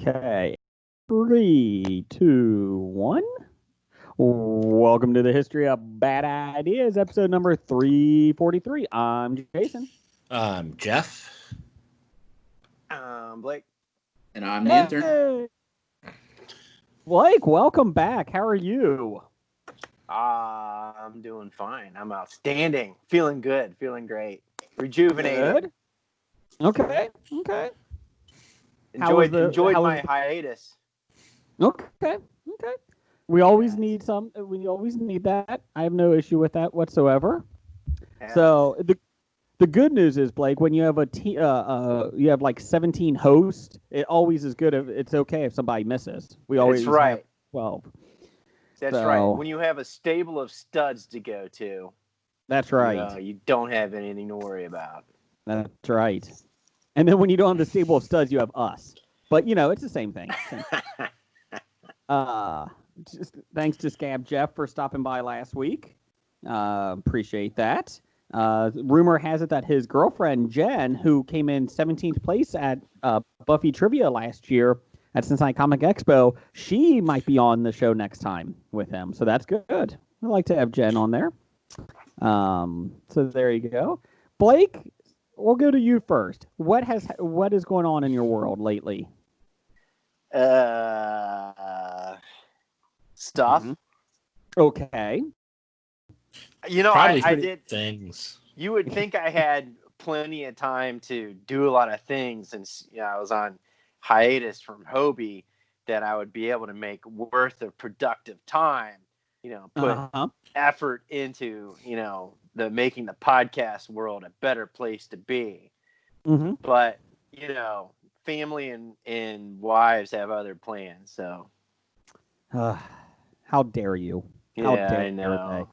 Okay. 3, 2, 1. Welcome to the History of Bad Ideas, episode number 343. I'm Jason. Jeff. Blake. And I'm the intern. Blake, welcome back. How are you? I'm doing fine. I'm outstanding. Feeling good. Feeling great. Rejuvenated. Okay. Enjoyed my hiatus. Okay. We always need that. I have no issue with that whatsoever. Yeah. So the good news is, Blake, when you have you have like 17 hosts, it always is good. It's okay if somebody misses. We always have 12. That's right. When you have a stable of studs to go to. That's right. You don't have anything to worry about. That's right. And then when you don't have the stable of studs, you have us. But it's the same thing. Just thanks to Scab Jeff for stopping by last week. Appreciate that. Rumor has it that his girlfriend Jen, who came in 17th place at Buffy Trivia last year at Cincinnati Comic Expo, she might be on the show next time with him. So that's good. I like to have Jen on there. So there you go. Blake, we'll go to you first. What is going on in your world lately? Stuff. Mm-hmm. Okay. I did things. You would think I had plenty of time to do a lot of things since I was on hiatus from Hobie, that I would be able to make worth of productive time, put effort into, the making the podcast world a better place to be. Mm-hmm. But, family and wives have other plans, so. How dare you? How dare I know.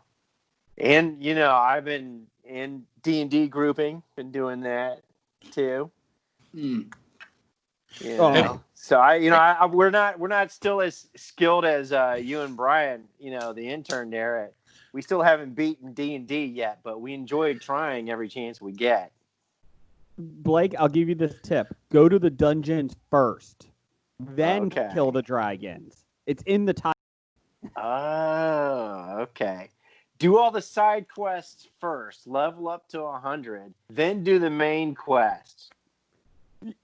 And, I've been in D&D grouping, been doing that too. So we're not still as skilled as you and Brian, the intern there. We still haven't beaten D&D yet, but we enjoyed trying every chance we get. Blake, I'll give you this tip. Go to the dungeons first, then kill the dragons. It's in the title. Oh, okay. Do all the side quests first, level up to 100, then do the main quest.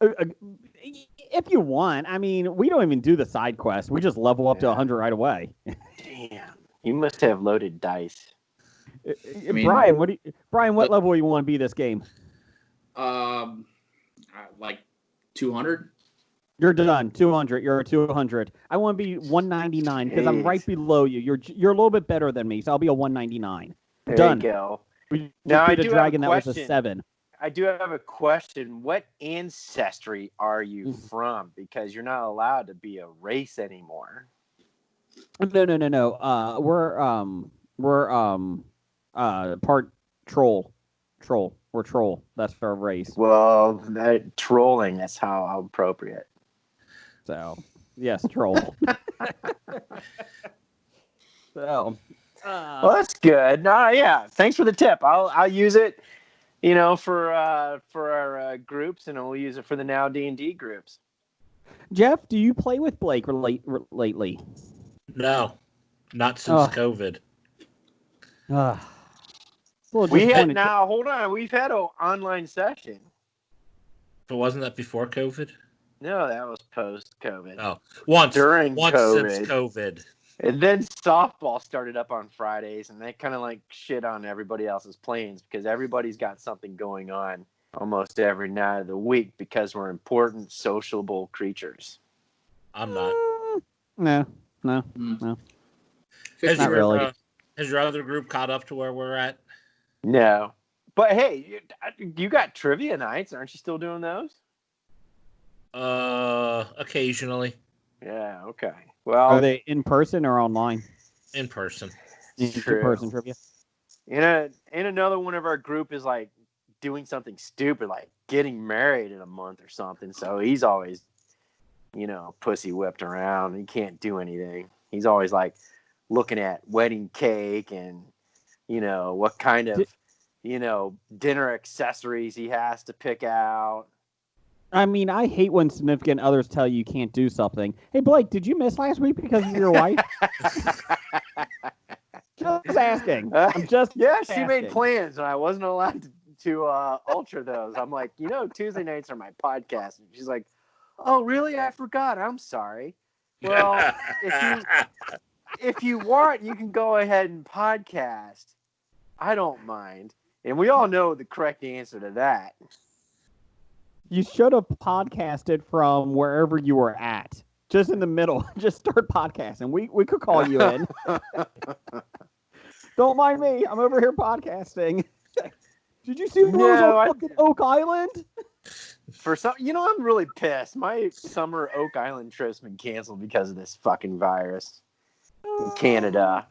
If you want. I mean, we don't even do the side quests. We just level up to 100 right away. Damn. You must have loaded dice. Brian, what level do you want to be this game? Like 200. You're done. 200. You're at 200. I want to be 199 because I'm right below you. You're a little bit better than me, so I'll be a 199. There Done. you go. Now I do dragon that was a 7. I do have a question. What ancestry are you from? Because you're not allowed to be a race anymore. No. We're part troll. We're troll. That's our race. Well, trolling. That's how appropriate. So, yes, troll. Well, that's good. Yeah. Thanks for the tip. I'll use it, for our groups, and we'll use it for the Now D&D groups. Jeff, do you play with Blake lately? No, not since COVID. Hold on. We've had an online session. But wasn't that before COVID? No, that was post-COVID. Oh, once COVID. Since COVID. And then softball started up on Fridays, and they kind of like shit on everybody else's plans because everybody's got something going on almost every night of the week because we're important, sociable creatures. I'm not. No. Has not really. Has your other group caught up to where we're at? No. But hey, you got trivia nights. Aren't you still doing those? Occasionally. Yeah, okay. Well, are they in person or online? In person. In person trivia. And another one of our group is like doing something stupid, like getting married in a month or something. So he's always, pussy whipped around. He can't do anything. He's always like looking at wedding cake and, what kind of, dinner accessories he has to pick out. I mean, I hate when significant others tell you can't do something. Hey, Blake, did you miss last week because of your wife? Just asking. I'm just Yeah, she made asking. plans, and I wasn't allowed to alter those. I'm like, Tuesday nights are my podcast. And she's like, oh, really? I forgot. I'm sorry. Well, if you want, you can go ahead and podcast. I don't mind. And we all know the correct answer to that. You should have podcasted from wherever you were at. Just in the middle. Just start podcasting. We could call you in. Don't mind me. I'm over here podcasting. Did you see what was on fucking Oak Island? For some, I'm really pissed. My summer Oak Island trip's been canceled because of this fucking virus. Canada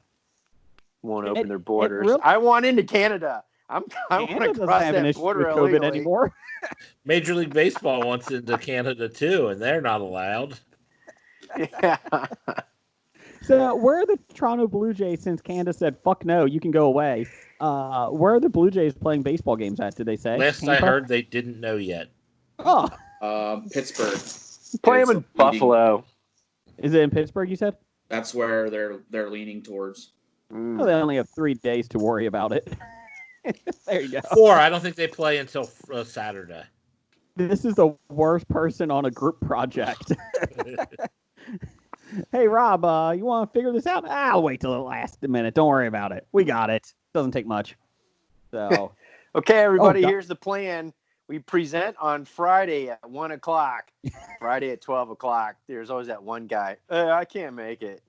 won't open their borders. Really, I want into Canada. I want to cross have an that issue border with COVID illegally anymore. Major League Baseball wants into Canada too, and they're not allowed. Yeah. So where are the Toronto Blue Jays, since Canada said, fuck no, you can go away? Where are the Blue Jays playing baseball games at, did they say? Last I heard, they didn't know yet. Oh. Pittsburgh. Play them in Buffalo. Is it in Pittsburgh, you said? That's where they're leaning towards. Oh, they only have 3 days to worry about it. There you go. 4. I don't think they play until Saturday. This is the worst person on a group project. Hey, Rob, you want to figure this out? I'll wait till the last minute. Don't worry about it. We got it. Doesn't take much. So, Okay, everybody, here's the plan. We present on Friday at 1 o'clock. Friday at 12 o'clock. There's always that one guy. I can't make it.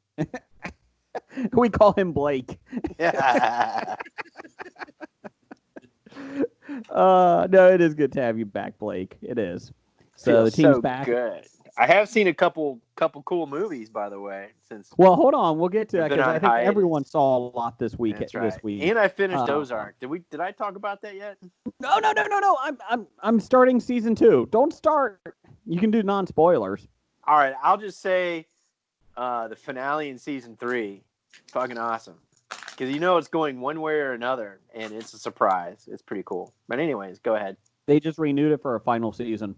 we call him Blake. Yeah. No, it is good to have you back, Blake. It is. So the team's back. Good. I have seen a couple cool movies, by the way. Well, hold on, we'll get to that Been because on I think hiatus. everyone saw a lot this week. That's right. This week, And I finished Ozark. Did I talk about that yet? No. I'm starting season 2. Don't start. You can do non-spoilers. All right, I'll just say the finale in season 3, fucking awesome. Because it's going one way or another, and it's a surprise. It's pretty cool. But anyways, go ahead. They just renewed it for a final season.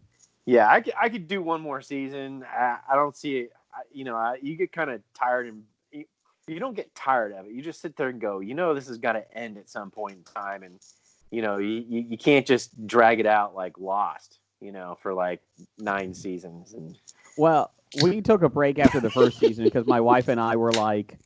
Yeah, I could do one more season. I don't see it. You get kind of tired, and you don't get tired of it. You just sit there and go, this has got to end at some point in time, and you can't just drag it out like Lost, for like 9 seasons. And well, we took a break after the first season because my wife and I were like,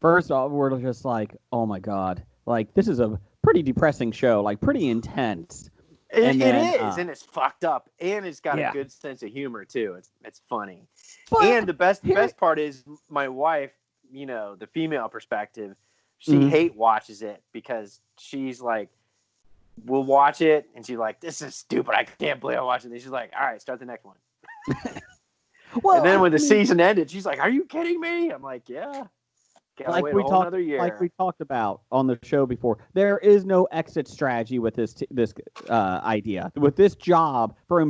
first off, we're just like, oh my god, like this is a pretty depressing show, like pretty intense. It is, and it's fucked up, and it's got a good sense of humor too. It's funny, and the best part is my wife. The female perspective, she hate watches it because she's like, we'll watch it, and she's like, this is stupid. I can't believe I watched it. And she's like, all right, start the next one. And then when the season ended, she's like, are you kidding me? I'm like, yeah. Like we talked about on the show before, there is no exit strategy with this idea. With this job for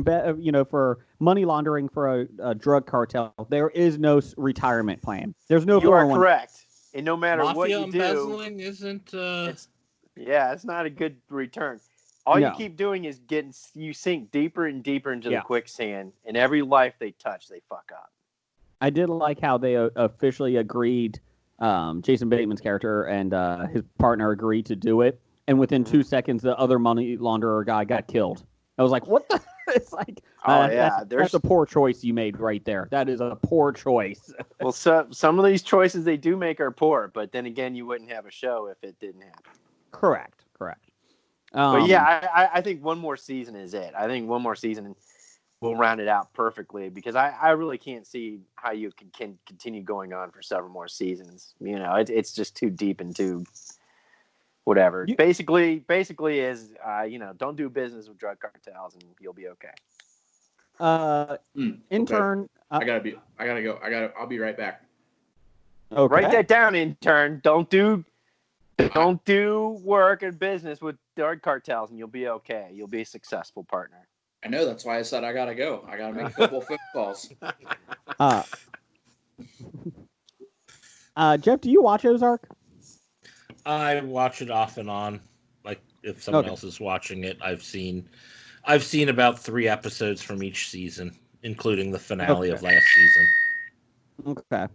money laundering for a drug cartel, there is no retirement plan. There's no. You are correct, and no matter Mafia what you embezzling do, isn't. It's not a good return. All you keep doing is you sink deeper and deeper into the quicksand, and every life they touch, they fuck up. I did like how they officially agreed. Jason Bateman's character and his partner agreed to do it, and within 2 seconds, the other money launderer guy got killed. I was like, "What the?" It's like, that's a poor choice you made right there. That is a poor choice. Well, some of these choices they do make are poor, but then again, you wouldn't have a show if it didn't happen. Correct. But yeah, I think one more season is it. I think one more season will round it out perfectly because I really can't see how you can continue going on for several more seasons. It's just too deep and too whatever. Basically is don't do business with drug cartels and you'll be okay. Intern, okay. I'll be right back. Okay. Write that down, intern. Don't do work and business with drug cartels and you'll be okay. You'll be a successful partner. I know, that's why I said I gotta go. I gotta make a couple phone calls. Jeff, do you watch Ozark? I watch it off and on. Like if someone else is watching it, I've seen I've seen about 3 episodes from each season, including the finale of last season. Okay.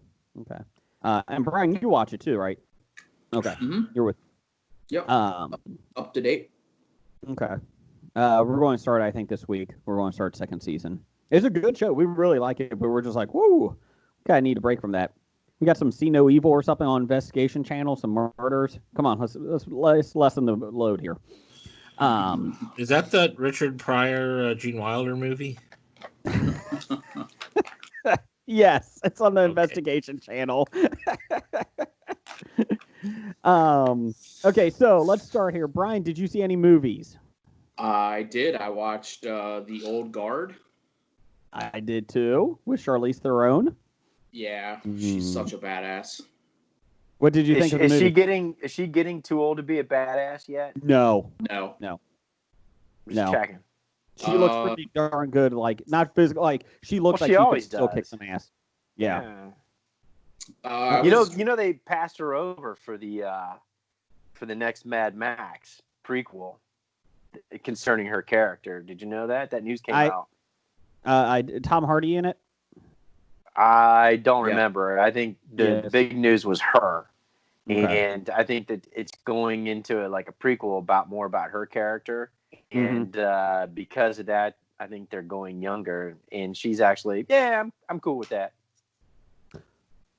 And Brian, you watch it too, right? Okay. Mm-hmm. You're with. Yep. Um. Up to date. Okay. We're going to start, I think, this week. We're going to start second season. It's a good show. We really like it, but we're just like, whoo, gotta need a break from that. We got some See No Evil or something on Investigation Channel, some murders. Come on, let's lessen the load here. Is that the Richard Pryor, Gene Wilder movie? Yes, it's on the Investigation Channel. Okay, so let's start here. Brian, did you see any movies? I did. I watched The Old Guard. I did too, with Charlize Theron. Yeah, she's such a badass. What did you think of the movie? Is she getting too old to be a badass yet? No. Just checking. She looks pretty darn good. Like, not physical. Like, she looks like she always could still does. kick some ass. Yeah. You know, they passed her over for the next Mad Max prequel concerning her character. Did you know that? That news came out. Tom Hardy in it? I don't remember. I think the big news was her. Okay. And I think that it's going into like a prequel more about her character. Mm-hmm. And because of that, I think they're going younger. And she's actually, I'm cool with that.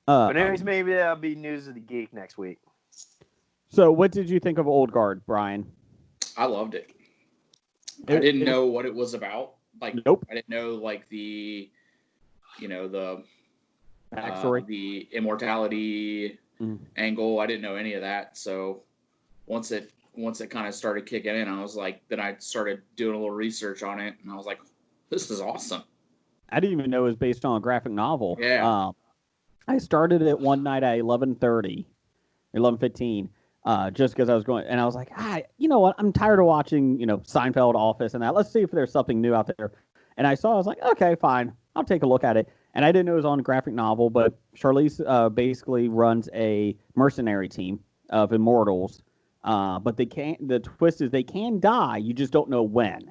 But anyways, maybe that'll be News of the Geek next week. So what did you think of Old Guard, Brian? I loved it. I didn't know what it was about. Like, nope. I didn't know like the backstory, the immortality angle. I didn't know any of that. So once it kind of started kicking in, I was like, then I started doing a little research on it, and I was like, this is awesome. I didn't even know it was based on a graphic novel. Yeah. I started it one night at 11:15, just because I was going, and I was like, you know what? I'm tired of watching, Seinfeld, Office, and that. Let's see if there's something new out there. And I was like, okay, fine. I'll take a look at it. And I didn't know it was on a graphic novel, but Charlize basically runs a mercenary team of immortals. But the twist is they can die. You just don't know when.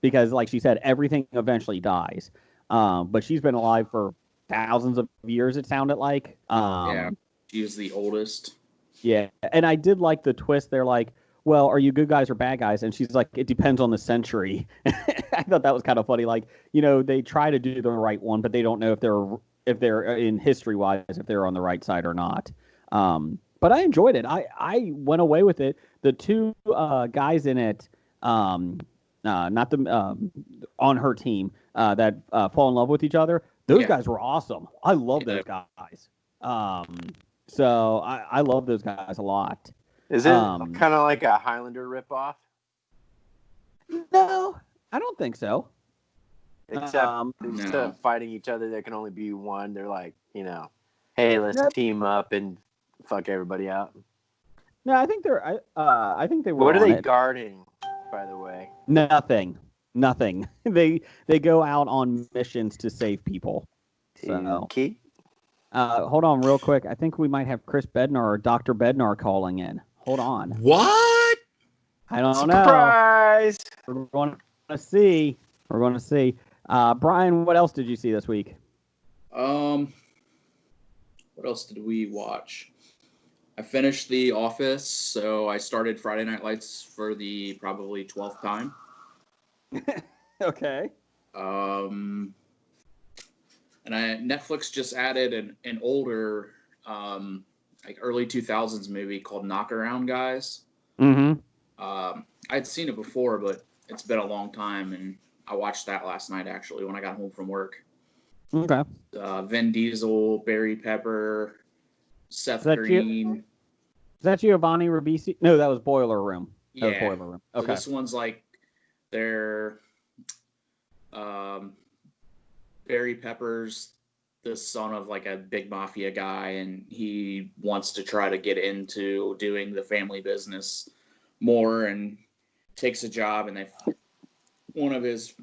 Because, like she said, everything eventually dies. But she's been alive for thousands of years, it sounded like. She was the oldest. Yeah, and I did like the twist. They're like, well, are you good guys or bad guys? And she's like, it depends on the century. I thought that was kind of funny. Like, they try to do the right one, but they don't know if they're in history-wise, if they're on the right side or not. But I enjoyed it. I went away with it. The two guys in it, not the on her team that fall in love with each other. Those guys were awesome. I love those guys. So I love those guys a lot. Is it kind of like a Highlander ripoff? No, I don't think so. Except instead of fighting each other, there can only be one. They're like, hey, let's team up and fuck everybody out. No, I think they're. I think they were. What are they guarding, by the way? Nothing. They go out on missions to save people. So. Okay. Hold on real quick. I think we might have Chris Bednar or Dr. Bednar calling in. Hold on. What? I don't Surprise! know. We're going to see. Brian, what else did you see this week? What else did we watch? I finished The Office, so I started Friday Night Lights for the probably 12th time. Okay. And Netflix just added an older, like early 2000s movie called Knockaround Guys. Mm-hmm. I'd seen it before, but it's been a long time, and I watched that last night, actually, when I got home from work. Okay. Vin Diesel, Barry Pepper, Seth Green. Is that Giovanni Ribisi? No, that was Boiler Room. Yeah. That was Boiler Room. Okay. So this one's like they're Barry Pepper's the son of like a big mafia guy, and he wants to try to get into doing the family business more, and takes a job, and one of his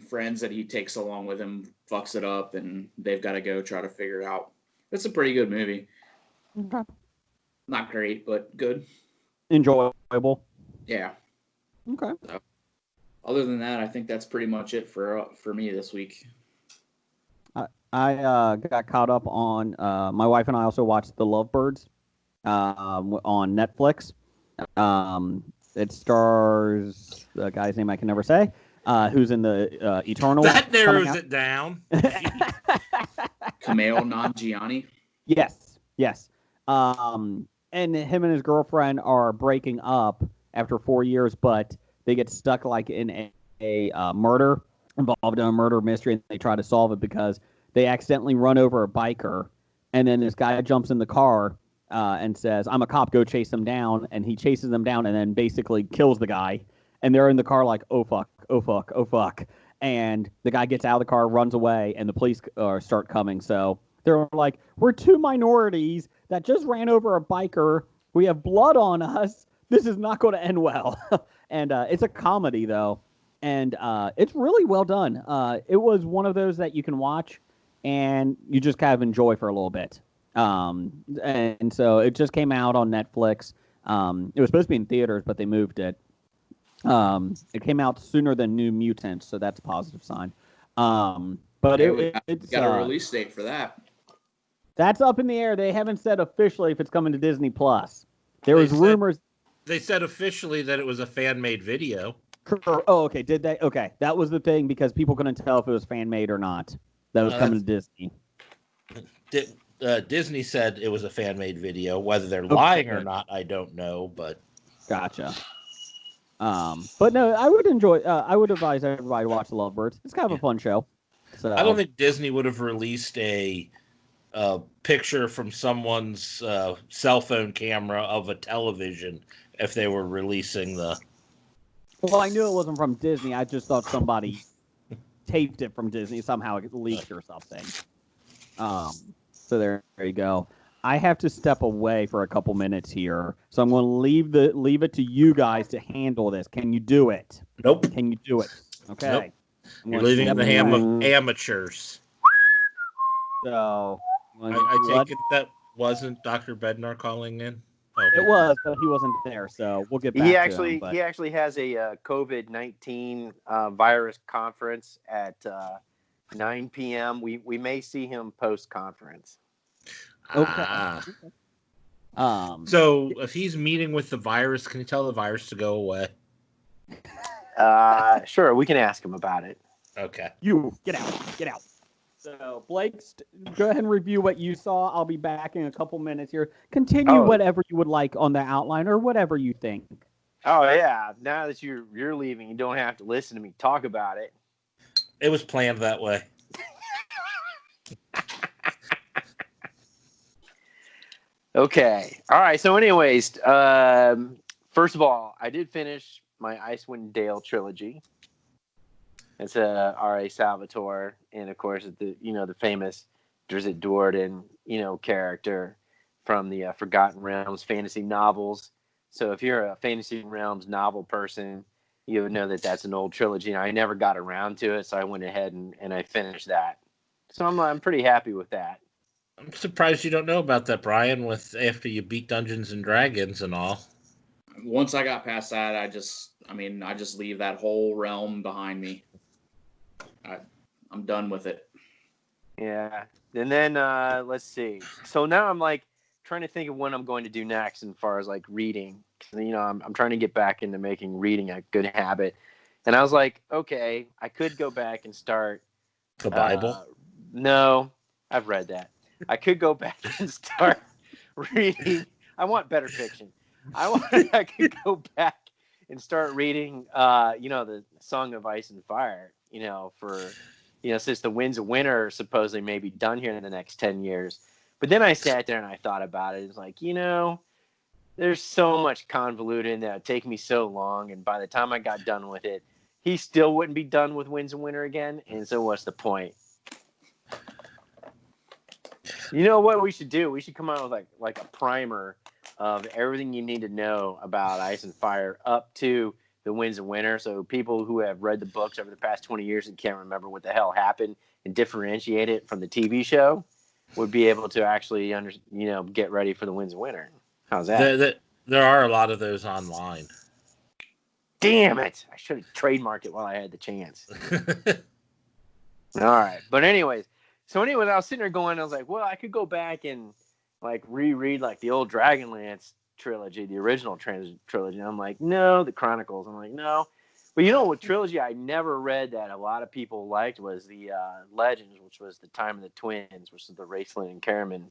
friends that he takes along with him fucks it up, and they've got to go try to figure it out. It's a pretty good movie. Okay. Not great, but good. Enjoyable. Yeah. Okay. Other than that, I think that's pretty much it for me this week. I got caught up on. My wife and I also watched The Lovebirds on Netflix. It stars the guy's name I can never say, who's in the Eternal. That narrows it down. Kumail Nanjiani. Yes. And him and his girlfriend are breaking up after 4 years, but they get stuck like in a murder, involved in a murder mystery, and they try to solve it because they accidentally run over a biker, and then this guy jumps in the car and says, "I'm a cop, go chase them down," and he chases them down and then basically kills the guy, and they're in the car like, oh fuck, and the guy gets out of the car, runs away, and the police start coming, so they're like, we're two minorities that just ran over a biker, we have blood on us, this is not going to end well. And it's a comedy, though, and it's really well done. It was one of those that you can watch and you just kind of enjoy for a little bit. And so it just came out on Netflix. It was supposed to be in theaters, but they moved it. It came out sooner than New Mutants, so that's a positive sign. But it's got a release date for that. That's up in the air. They haven't said officially if it's coming to Disney Plus. There was rumors. They said officially that it was a fan-made video. Oh, okay. Did they? Okay, that was the thing because people couldn't tell if it was fan-made or not. That was coming to Disney. Disney said it was a fan-made video. Whether they're lying or not, I don't know. But gotcha. But no, I would enjoy. I would advise everybody to watch The Lovebirds. It's kind of a fun show. So I don't think Disney would have released a picture from someone's cell phone camera of a television if they were releasing the. Well, I knew it wasn't from Disney. I just thought somebody taped it from Disney. Somehow it leaked or something. So there you go. I have to step away for a couple minutes here, so I'm going to leave it to you guys to handle this. Can you do it? Nope. Can you do it? Okay. Nope. You're leaving in the hand of amateurs. So I take it that wasn't Dr. Bednar calling in. Oh, it was, but he wasn't there, so we'll get back He to him. He actually has a COVID-19 virus conference at 9 p.m. We may see him post-conference. Okay. So if he's meeting with the virus, can you tell the virus to go away? Sure, we can ask him about it. Okay. You get out. So Blake, go ahead and review what you saw. I'll be back in a couple minutes here. Continue whatever you would like on the outline or whatever you think. Oh yeah, now that you're leaving, you don't have to listen to me talk about it. It was planned that way. Okay. All right. So, anyways, first of all, I did finish my Icewind Dale trilogy. It's a R.A. Salvatore, and of course, the famous Drizzt Do'Urden, character from the Forgotten Realms fantasy novels. So, if you're a Fantasy Realms novel person, you would know that that's an old trilogy. And I never got around to it, so I went ahead and I finished that. So I'm pretty happy with that. I'm surprised you don't know about that, Brian, after you beat Dungeons and Dragons and all. Once I got past that, I just leave that whole realm behind me. I'm done with it. Yeah. And then let's see. So now I'm like trying to think of what I'm going to do next as far as like reading. I'm trying to get back into making reading a good habit. And I was like, okay, I could go back and start The Bible? No, I've read that. I could go back and start reading. I want better fiction. I could go back and start reading, the Song of Ice and Fire, since the Winds of Winter are supposedly maybe done here in the next 10 years. But then I sat there and I thought about it. It's like, there's so much convoluted in that it would take me so long. And by the time I got done with it, he still wouldn't be done with Winds of Winter again. And so what's the point? You know what we should do? We should come out with like a primer of everything you need to know about Ice and Fire up to the Winds of Winter. So people who have read the books over the past 20 years and can't remember what the hell happened and differentiate it from the TV show would be able to actually get ready for the Winds of Winter. How's that? There are a lot of those online. damn it! I should have trademarked it while I had the chance. All right, but anyways, I was sitting there going, I was like, well, I could go back and like reread like the old Dragonlance trilogy, the original trilogy. And I'm like, no, the Chronicles. I'm like, no. But what trilogy I never read that a lot of people liked was the Legends, which was the Time of the Twins, which is the Raceland and Caraman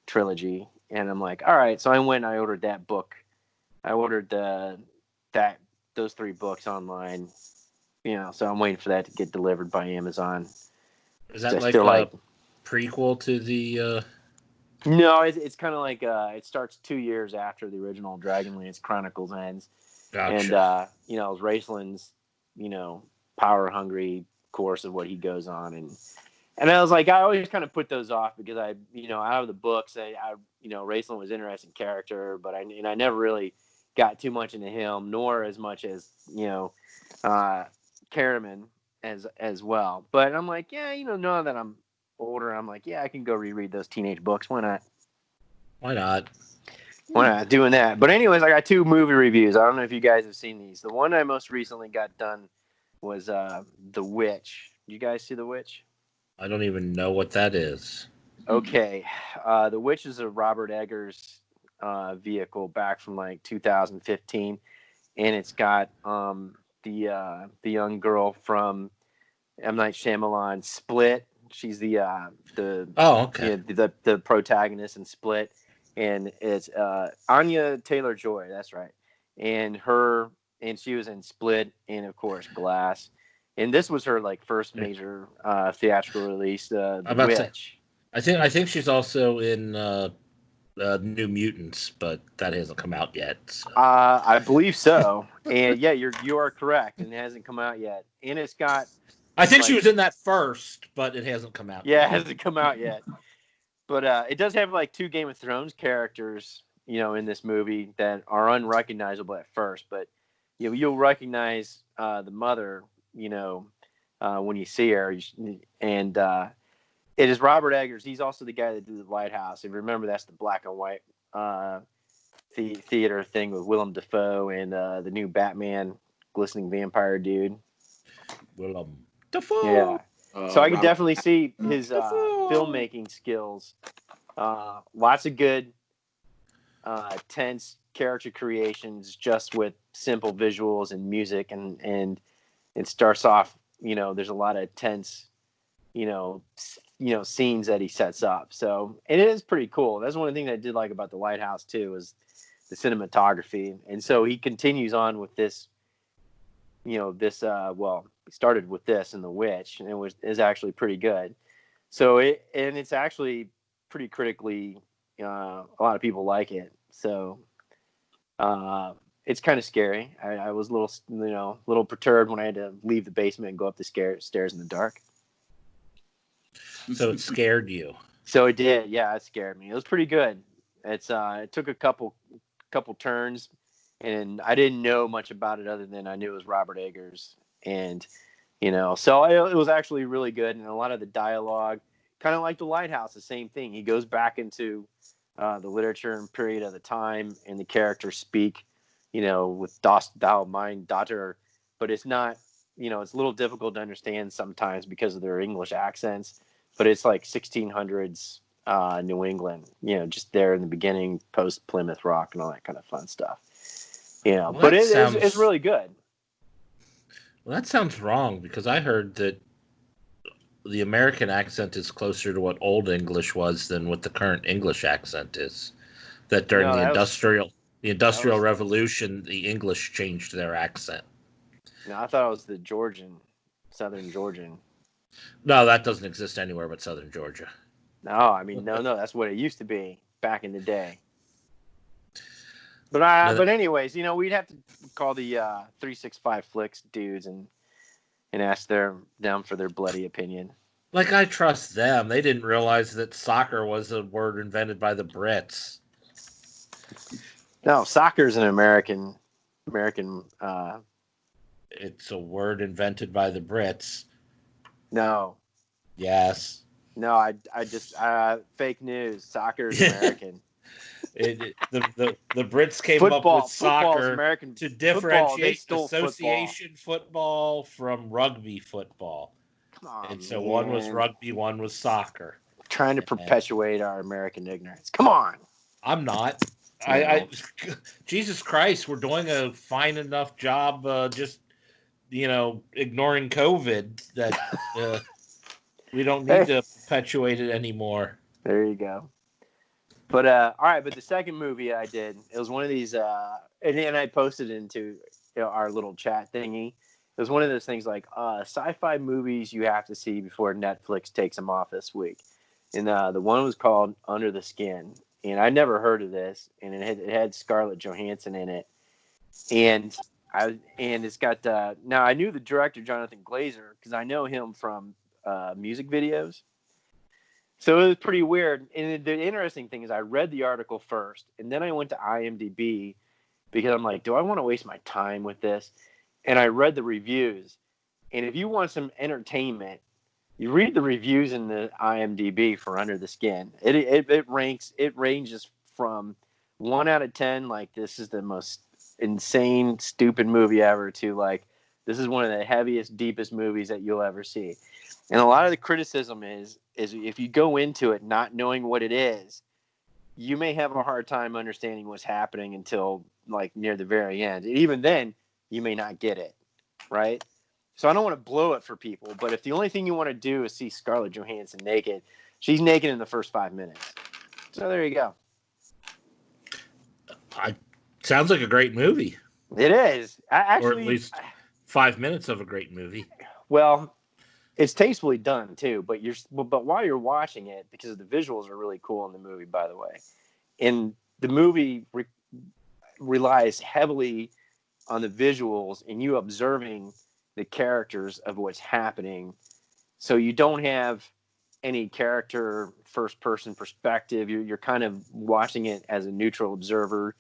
trilogy. And I'm like, all right. So I went and I ordered that book. I ordered those 3 books online. So I'm waiting for that to get delivered by Amazon. Is that like a prequel to the... No, it's kind of like it starts 2 years after the original Dragonlance Chronicles ends. Gotcha. And, it's Raceland's, power hungry course of what he goes on. And I was like, I always kind of put those off because out of the books, Raceland was an interesting character, but I never really got too much into him, nor as much as, Caraman as well. But I'm like, yeah, now that I'm older, I'm like, yeah, I can go reread those teenage books. Why not? Why not? Why not doing that? But anyways, I got 2 movie reviews. I don't know if you guys have seen these. The one I most recently got done was The Witch. You guys see The Witch? I don't even know what that is. Okay. The Witch is a Robert Eggers vehicle back from like 2015. And it's got the young girl from M. Night Shyamalan, Split. She's the protagonist in Split. And it's Anya Taylor-Joy, that's right. And she was in Split and of course Glass. And this was her like first major theatrical release, The Witch. I think she's also in New Mutants, but that hasn't come out yet. So. I believe so. And yeah, you are correct. And it hasn't come out yet. And it's got I think she was in that first, but it hasn't come out. Yeah, it hasn't come out yet. But it does have like 2 Game of Thrones characters, in this movie that are unrecognizable at first. But you'll recognize the mother, when you see her. And it is Robert Eggers. He's also the guy that did The Lighthouse. And remember, that's the black and white theater thing with Willem Dafoe and the new Batman, glistening vampire dude. Willem Dafoe. Yeah. So I can definitely see his filmmaking skills. Lots of good, tense character creations just with simple visuals and music. And it starts off, there's a lot of tense, scenes that he sets up. So it is pretty cool. That's one of the things I did like about The Lighthouse too, is the cinematography. And so he continues on with this, he started with this in The Witch, and is actually pretty good. So it's actually pretty critically, a lot of people like it. So it's kind of scary. I was a little perturbed when I had to leave the basement and go up the stairs in the dark. So it scared you. So it did. Yeah, it scared me. It was pretty good. It took a couple turns, and I didn't know much about it other than I knew it was Robert Eggers. And, so it was actually really good. And a lot of the dialogue, kind of like The Lighthouse, the same thing. He goes back into the literature and period of the time, and the characters speak, with thou mein daughter. But it's not, it's a little difficult to understand sometimes because of their English accents. But it's like 1600s New England, just there in the beginning, post Plymouth Rock and all that kind of fun stuff. Well, but it's really good. Well, that sounds wrong, because I heard that the American accent is closer to what Old English was than what the current English accent is. That during the Industrial Revolution, the English changed their accent. No, I thought it was the Southern Georgian. No, that doesn't exist anywhere but Southern Georgia. No, I mean, no, that's what it used to be back in the day. But anyways, we'd have to call the 365 Flicks dudes and ask them for their bloody opinion. Like, I trust them. They didn't realize that soccer was a word invented by the Brits. No, soccer is an American. It's a word invented by the Brits. No. Yes. No, I just fake news. Soccer is American. The Brits came up Football, with soccer American to football. They differentiate stole association football from rugby football. Come on, And so man. one was rugby, one was soccer. Trying to perpetuate our American ignorance. Come on. I'm not. No. Jesus Christ, we're doing a fine enough job just, ignoring COVID that we don't need to perpetuate it anymore. There you go. But all right, but the second movie I did, it was one of these, and I posted it into our little chat thingy. It was one of those things like sci-fi movies you have to see before Netflix takes them off this week. And the one was called Under the Skin, and I never heard of this, and it had Scarlett Johansson in it, and it's got now I knew the director Jonathan Glazer because I know him from music videos. So it was pretty weird. And the interesting thing is I read the article first, and then I went to IMDb because I'm like, do I want to waste my time with this? And I read the reviews. And if you want some entertainment, you read the reviews in the IMDb for Under the Skin. It ranges from 1 out of 10, like this is the most insane, stupid movie ever, to like this is one of the heaviest, deepest movies that you'll ever see. And a lot of the criticism is if you go into it not knowing what it is, you may have a hard time understanding what's happening until like near the very end. And even then, you may not get it, right? So I don't want to blow it for people, but if the only thing you want to do is see Scarlett Johansson naked, she's naked in the first 5 minutes. So there you go. Sounds like a great movie. It is. Actually, or at least 5 minutes of a great movie. Well, it's tastefully done too, but while you're watching it, because the visuals are really cool in the movie, by the way, and the movie relies heavily on the visuals and you observing the characters of what's happening, so you don't have any character first person perspective. You're kind of watching it as a neutral observer.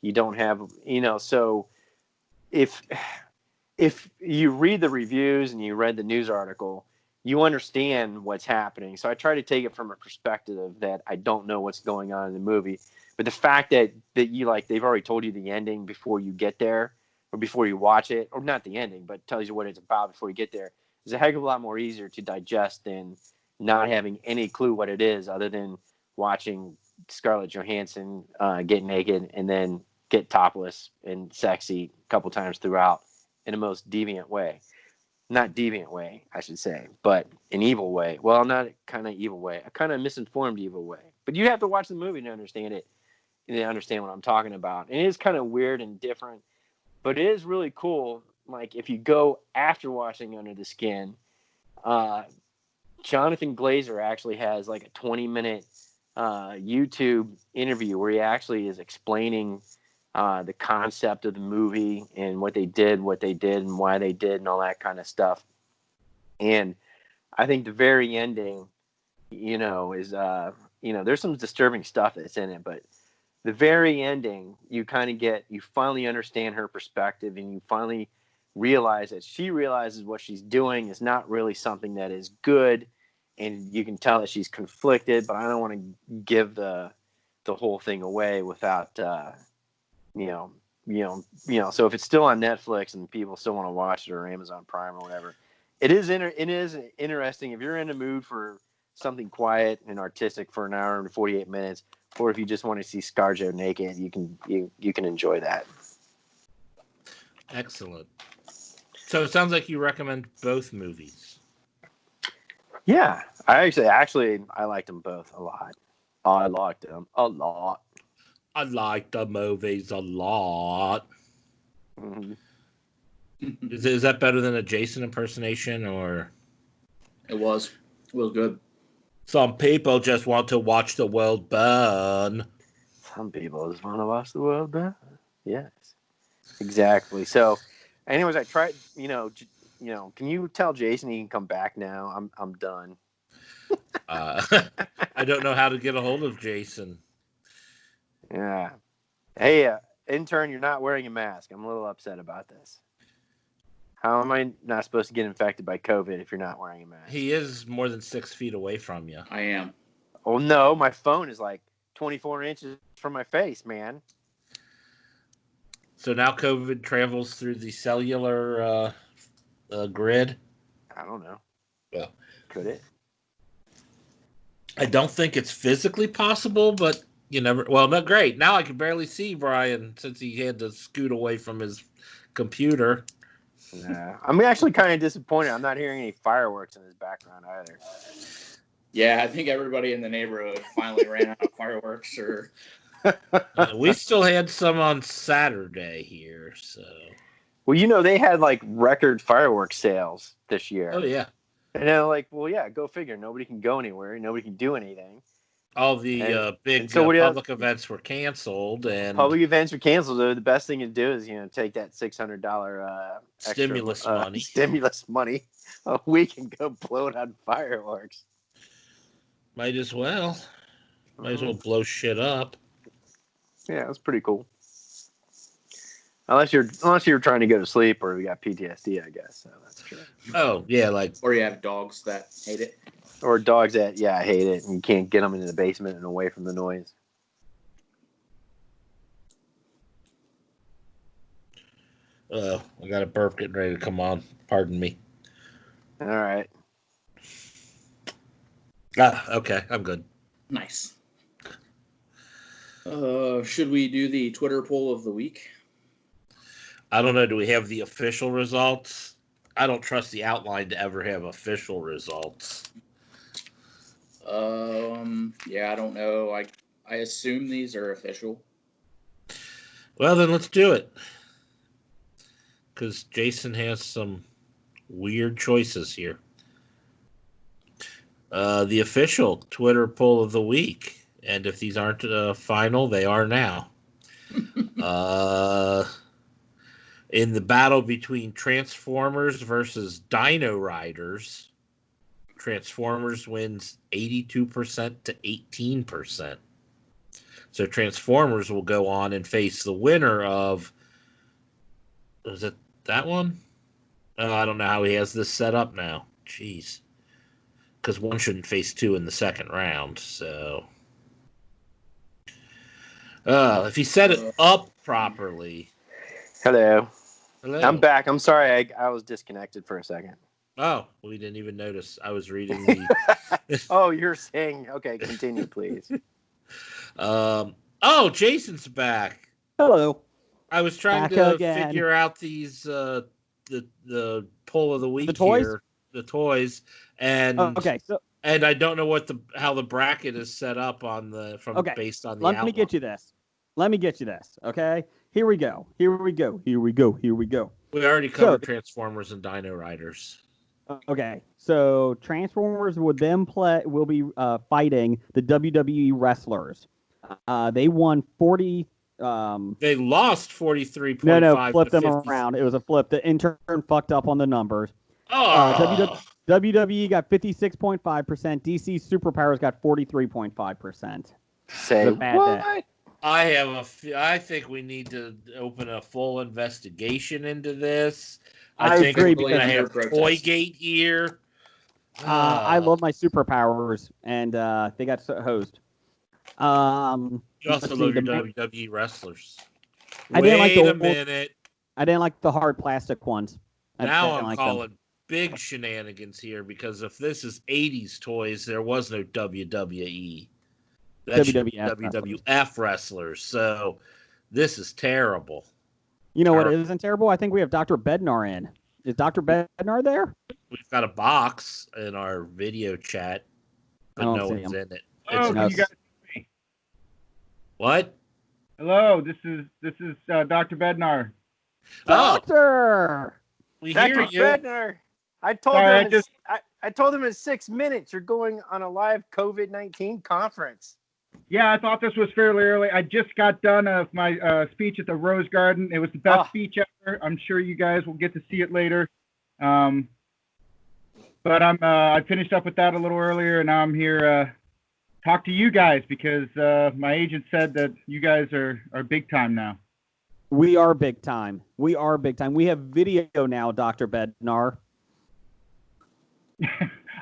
You don't have, so if you read the reviews and you read the news article, you understand what's happening. So I try to take it from a perspective that I don't know what's going on in the movie. But the fact that you they've already told you the ending before you get there or before you watch it, or not the ending, but tells you what it's about before you get there, is a heck of a lot more easier to digest than not having any clue what it is other than watching Scarlett Johansson get naked and then get topless and sexy a couple times throughout in a most deviant way. Not deviant way, I should say, but an evil way. Well, not kind of evil way, a kind of misinformed evil way. But you have to watch the movie to understand it and to understand what I'm talking about. And it is kind of weird and different, but it is really cool. Like if you go after watching Under the Skin, Jonathan Glazer actually has like a 20-minute YouTube interview where he actually is explaining the concept of the movie and what they did, and why they did, and all that kind of stuff. And I think the very ending, is, there's some disturbing stuff that's in it, but the very ending, you finally understand her perspective, and you finally realize that she realizes what she's doing is not really something that is good, and you can tell that she's conflicted. But I don't want to give the whole thing away without. So if it's still on Netflix and people still want to watch it, or Amazon Prime or whatever, it is interesting. If you're in the mood for something quiet and artistic for an hour and 48 minutes, or if you just want to see ScarJo naked, you can enjoy that. Excellent. So it sounds like you recommend both movies. Yeah, I liked them both a lot. I liked them a lot. I like the movies a lot. Mm-hmm. Is that better than a Jason impersonation, or? It was good. Some people just want to watch the world burn. Some people just want to watch the world burn. Yes, exactly. So, anyways, I tried. Can you tell Jason he can come back now? I'm done. I don't know how to get a hold of Jason. Yeah. Hey, intern, you're not wearing a mask. I'm a little upset about this. How am I not supposed to get infected by COVID if you're not wearing a mask? He is more than 6 feet away from you. I am. Oh, no. My phone is like 24 inches from my face, man. So now COVID travels through the cellular grid? I don't know. Well, could it? I don't think it's physically possible, but you never. Well, no, great. Now I can barely see Brian since he had to scoot away from his computer. Yeah, I'm actually kind of disappointed. I'm not hearing any fireworks in his background either. Yeah, I think everybody in the neighborhood finally ran out of fireworks. Or We still had some on Saturday here, so. Well, they had like record fireworks sales this year. Oh yeah. And they're like, well, yeah, go figure. Nobody can go anywhere. Nobody can do anything. All the big public events were canceled, and public events were canceled. So the best thing to do is, take that $600 stimulus money. Stimulus money a week and go blow it on fireworks. Might as well. Might as well blow shit up. Yeah, it was pretty cool. Unless you're trying to go to sleep or you got PTSD, I guess. So that's true. Oh yeah, or you have dogs that hate it. Or dogs that hate it and you can't get them into the basement and away from the noise. I got a burp getting ready to come on. Pardon me. All right. Okay, I'm good. Nice. Should we do the Twitter poll of the week? I don't know. Do we have the official results? I don't trust the outline to ever have official results. Yeah, I don't know. I assume these are official. Well, then let's do it. Because Jason has some weird choices here. The official Twitter poll of the week. And if these aren't final, they are now. In the battle between Transformers versus Dino Riders, Transformers wins 82% to 18%. So Transformers will go on and face the winner of... Was it that one? Oh, I don't know how he has this set up now. Jeez. Because one shouldn't face two in the second round, so... if he set it up properly... Hello. Hello. I'm back. I'm sorry. I was disconnected for a second. Oh, we didn't even notice. I was reading the... Oh, you're saying... Okay, continue, please. Oh, Jason's back. Hello. I was trying Back to again. figure out these the poll of the week The toys? here. The toys. And Okay, so and I don't know how the bracket is set up on based on the let outline. me get you this. Okay? Here we go. We already covered Transformers and Dino Riders. Okay, so Transformers will be fighting the WWE wrestlers. They won 40. They lost 43.5. No, flip them 50. around. It was a flip. The intern fucked up on the numbers. Oh. WWE got 56.5%. DC Superpowers got 43.5%. Say what? I think we need to open a full investigation into this. I think agree we're going to have Toygate here. I love my superpowers, and they got hosed. You also love your WWE wrestlers. I didn't like Wait a minute. I didn't like the hard plastic ones. Now I'm calling big shenanigans here because if this is 80s toys, there was no WWE. That's WWF wrestlers. So this is terrible. You know what isn't terrible? I think we have Dr. Bednar in. Is Dr. Bednar there? We've got a box in our video chat, but no one's in it. Oh, you guys hear me? What? Hello, this is Dr. Bednar. Doctor! We hear you. Bednar. I told him in 6 minutes you're going on a live COVID-19 conference. Yeah, I thought this was fairly early. I just got done with my speech at the Rose Garden. It was the best speech ever. I'm sure you guys will get to see it later. But I finished up with that a little earlier, and now I'm here talk to you guys because my agent said that you guys are big time now. We are big time. We have video now, Dr. Bednar.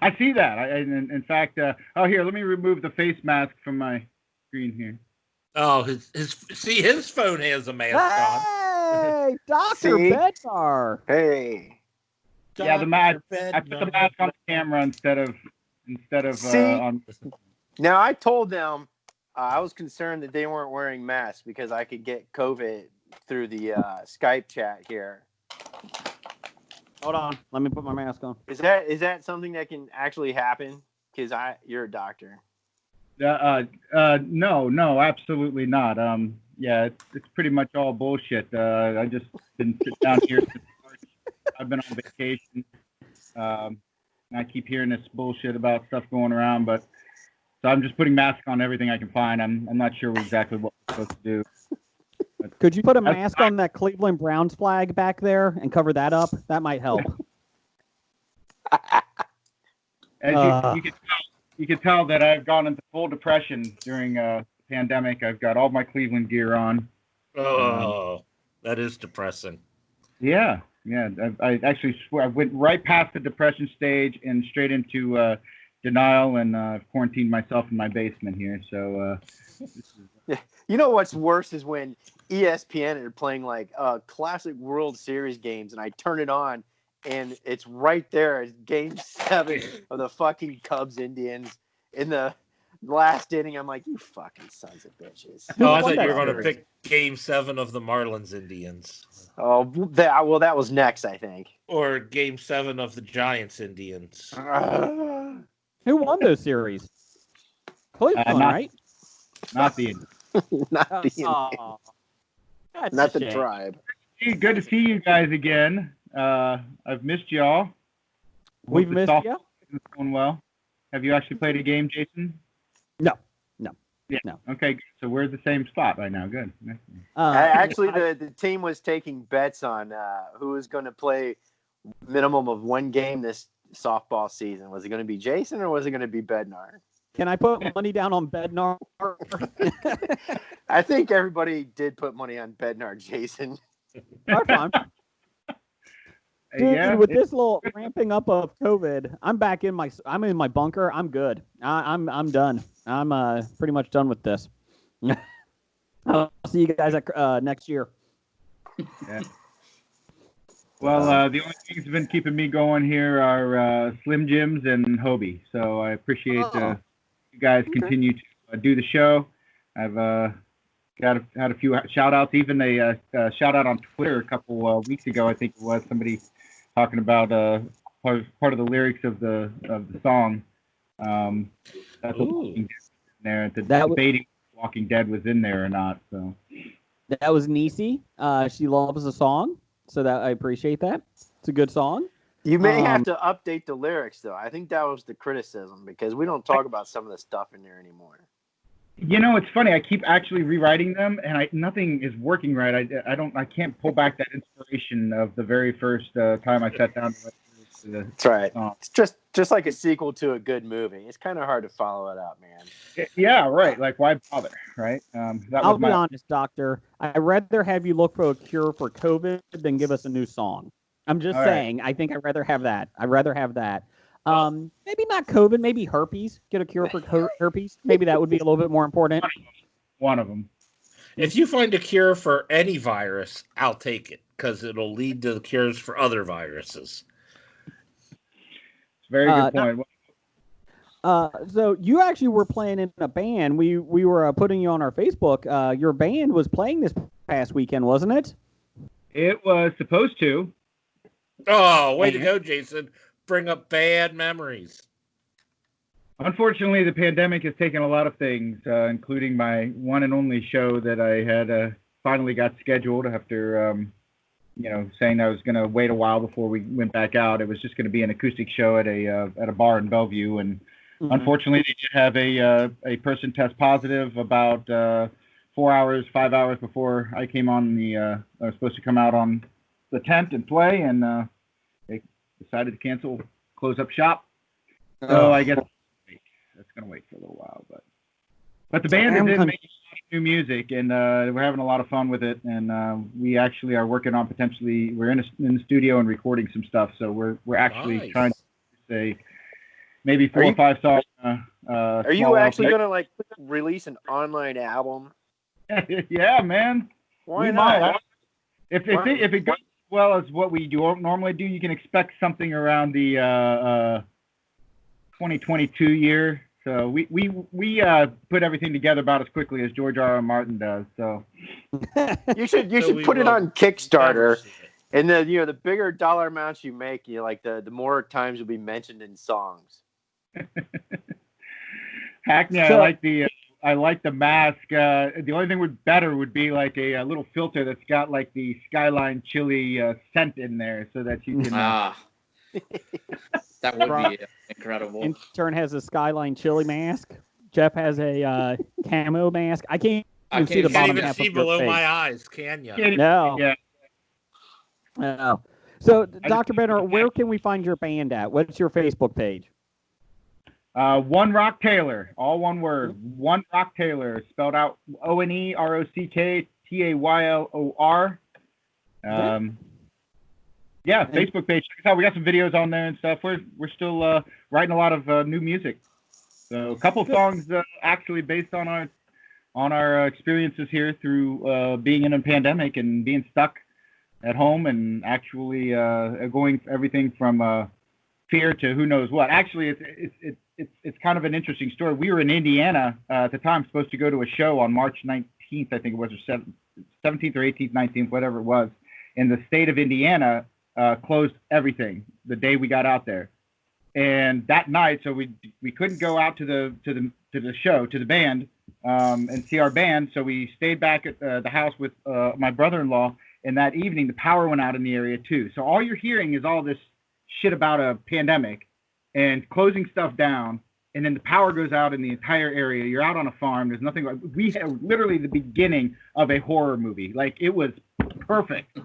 I see that. In fact, here, let me remove the face mask from my screen here. Oh, his phone has a mask Hey, Dr. See? Bednar. Hey. on. Yeah, the mask. Dr. I put the mask on the camera instead of See? on. Now, I told them I was concerned that they weren't wearing masks because I could get COVID through the Skype chat here. Hold on. Let me put my mask on. Is that something that can actually happen? Because you're a doctor. No, absolutely not. Yeah, it's pretty much all bullshit. I just didn't sit down here. I've been on vacation. And I keep hearing this bullshit about stuff going around, but so I'm just putting masks on everything I can find. I'm not sure exactly what we're supposed to do. But Could you put a mask on that Cleveland Browns flag back there and cover that up? That might help. As you can tell that I've gone into full depression during the pandemic. I've got all my Cleveland gear on. Oh, that is depressing. Yeah. I actually swear I went right past the depression stage and straight into denial, and quarantined myself in my basement here. So, You know what's worse is when ESPN are playing like classic World Series games, and I turn it on, and it's right there. It's Game 7 of the fucking Cubs Indians in the last inning. I'm like, you fucking sons of bitches. Oh, I thought you were going to pick Game 7 of the Marlins Indians. Oh, that was next, I think. Or Game 7 of the Giants Indians. Who won those series? Cleveland, right? Not the Indians. Not the Indians. Not the Tribe. Hey, good to see you guys again. I've missed y'all. We've missed you. It's going well. Have you actually played a game, Jason? No. Yeah. No. Okay, good. So we're at the same spot right now. Good. Actually, the team was taking bets on who was going to play minimum of one game this softball season. Was it going to be Jason or was it going to be Bednar? Can I put money down on Bednar? I think everybody did put money on Bednar, Jason. That's fine. Dude, Yeah, with this little ramping up of COVID, I'm in my bunker. I'm good. I'm done. I'm pretty much done with this. I'll see you guys next year. Yeah. Well, the only things that have been keeping me going here are Slim Jims and Hobie. So I appreciate you guys continue to do the show. I've had a few shout outs, even a shout out on Twitter a couple weeks ago. I think it was somebody talking about part of the lyrics of the song. That's Walking Dead there. Debating if Walking Dead was in there or not. So that was Nisi. She loves the song, so that I appreciate that. It's a good song. You may have to update the lyrics, though. I think that was the criticism because we don't talk about some of the stuff in there anymore. You know, it's funny. I keep actually rewriting them, and nothing is working right. I can't pull back that inspiration of the very first time I sat down to write That's right. It's just like a sequel to a good movie. It's kind of hard to follow it up, man. Yeah, right. Like, why bother, right? I'll be honest, Doctor. I'd rather have you look for a cure for COVID than give us a new song. I'm just saying. Right. I think I'd rather have that. Maybe not COVID. Maybe herpes. Get a cure for herpes. Maybe that would be a little bit more important. One of them. If you find a cure for any virus, I'll take it because it'll lead to the cures for other viruses. Very good point. So you actually were playing in a band. We were putting you on our Facebook. Your band was playing this past weekend, wasn't it? It was supposed to. Oh, way to go, Jason. Bring up bad memories. Unfortunately, the pandemic has taken a lot of things, including my one and only show that I had finally got scheduled after saying I was going to wait a while before we went back out. It was just going to be an acoustic show at a bar in Bellevue, and unfortunately, they did have a person test positive about 5 hours before I came on I was supposed to come out on the tent and play, and they decided to cancel, close up shop. So I guess that's going to wait for a little while, but the band is in making new music, and we're having a lot of fun with it, and we actually are working on we're in the studio and recording some stuff, so we're actually trying to say maybe 4 or 5 songs. Are you actually going to release an online album? Yeah, man. Why We not? might. If it goes as well as what we normally do, you can expect something around the 2022 year. So we put everything together about as quickly as George R. R. Martin does. So You should So put it will on never Kickstarter, see it. and the bigger dollar amounts you make, the more times you'll be mentioned in songs. Hackney, So- I like the mask. The only thing would be like a little filter that's got like the Skyline chili scent in there, so that you can. That would be incredible. Intern has a Skyline chili mask. Jeff has a camo mask. I can't even see the You can't bottom even half see of your below face. my eyes, can you? No. Yeah. No. So, Dr. Benner, where can we find your band at? What's your Facebook page? One Rock Taylor, all one word. One Rock Taylor, spelled out ONEROCKTAYLOR. Yeah, Facebook page. Check us out. We got some videos on there and stuff. We're still writing a lot of new music. So a couple songs actually based on our experiences here through being in a pandemic and being stuck at home, and actually going everything from fear to who knows what. Actually, it's kind of an interesting story. We were in Indiana at the time, supposed to go to a show on March 19th, I think it was, or 17th or 18th, 19th, whatever it was. And the state of Indiana closed everything the day we got out there. And that night, so we couldn't go out to the show, to the band, and see our band. So we stayed back at the house with my brother-in-law. And that evening, the power went out in the area too. So all you're hearing is all this shit about a pandemic and closing stuff down, and then the power goes out in the entire area. You're out on a farm. There's nothing. We had literally the beginning of a horror movie. Like, it was perfect.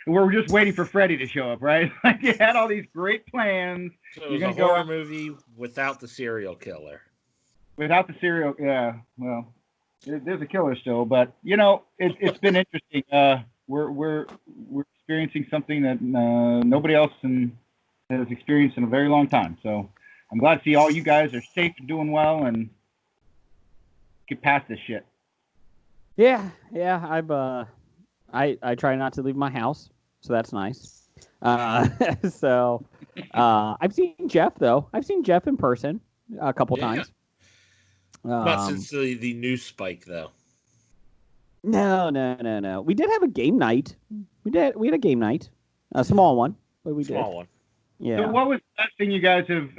We're just waiting for Freddy to show up, right? Like, you had all these great plans. So it was a horror movie without the serial killer. Without the serial, yeah. Well, there's a killer still, but it's been interesting. We're experiencing something that nobody else has experienced in a very long time. So I'm glad to see all you guys are safe and doing well and get past this shit. Yeah. I try not to leave my house, so that's nice. So I've seen Jeff though. I've seen Jeff in person a couple times. Not since the news spike, though. No. We did have a game night. We had a game night, a small one, but we did. Small one. Yeah. So what was the best thing you guys have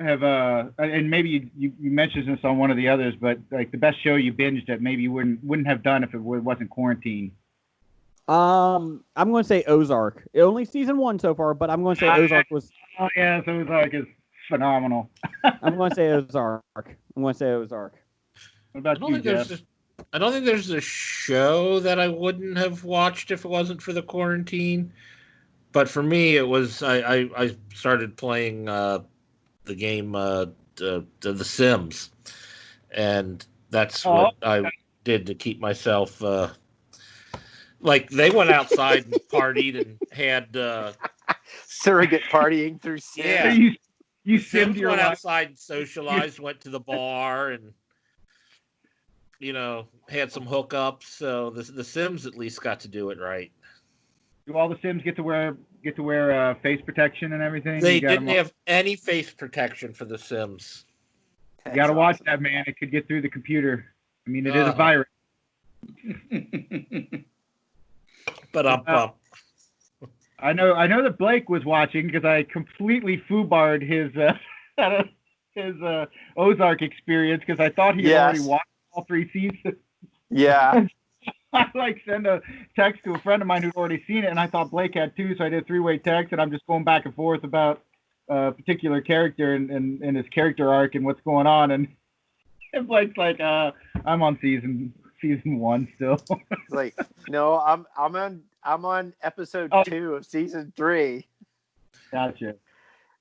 and maybe you mentioned this on one of the others, but like the best show you binged that maybe you wouldn't have done if it wasn't quarantine? I'm going to say Ozark. Only season 1 so far, but I'm going to say Ozark was. Oh yeah, so Ozark is phenomenal. I'm going to say Ozark. What about you, Jeff? I don't think there's a show that I wouldn't have watched if it wasn't for the quarantine. But for me, it was I started playing the game The Sims, and that's what I did to keep myself. Like, they went outside and partied and had surrogate partying through Sims. Yeah. So you Sims your went life. outside and socialized, went to the bar, and had some hookups. So the Sims at least got to do it right. Do all the Sims get to wear face protection and everything? They didn't have any face protection for the Sims. You got to watch that, man. It could get through the computer. I mean, it is a virus. But I know that Blake was watching because I completely foobarred his Ozark experience because I thought he had already watched all 3 seasons. Yeah. I send a text to a friend of mine who'd already seen it, and I thought Blake had too, so I did a 3-way text, and I'm just going back and forth about a particular character and his character arc and what's going on, and Blake's like, I'm on season 1 still. It's like, no, I'm on episode 2 of season 3. Gotcha.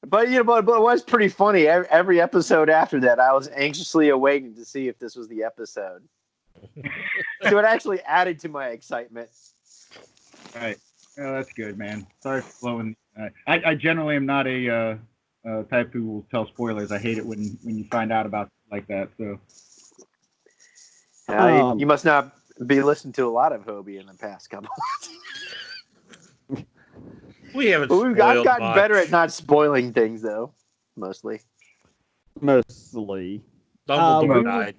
But but it was pretty funny. Every episode after that, I was anxiously awaiting to see if this was the episode. So it actually added to my excitement. Right. Oh, that's good, man. Sorry for blowing. I generally am not a type who will tell spoilers. I hate it when you find out about like that. So you must not Be listening to a lot of Hobie in the past couple. We haven't. I've gotten better at not spoiling things, though. Mostly. Dumbledore died.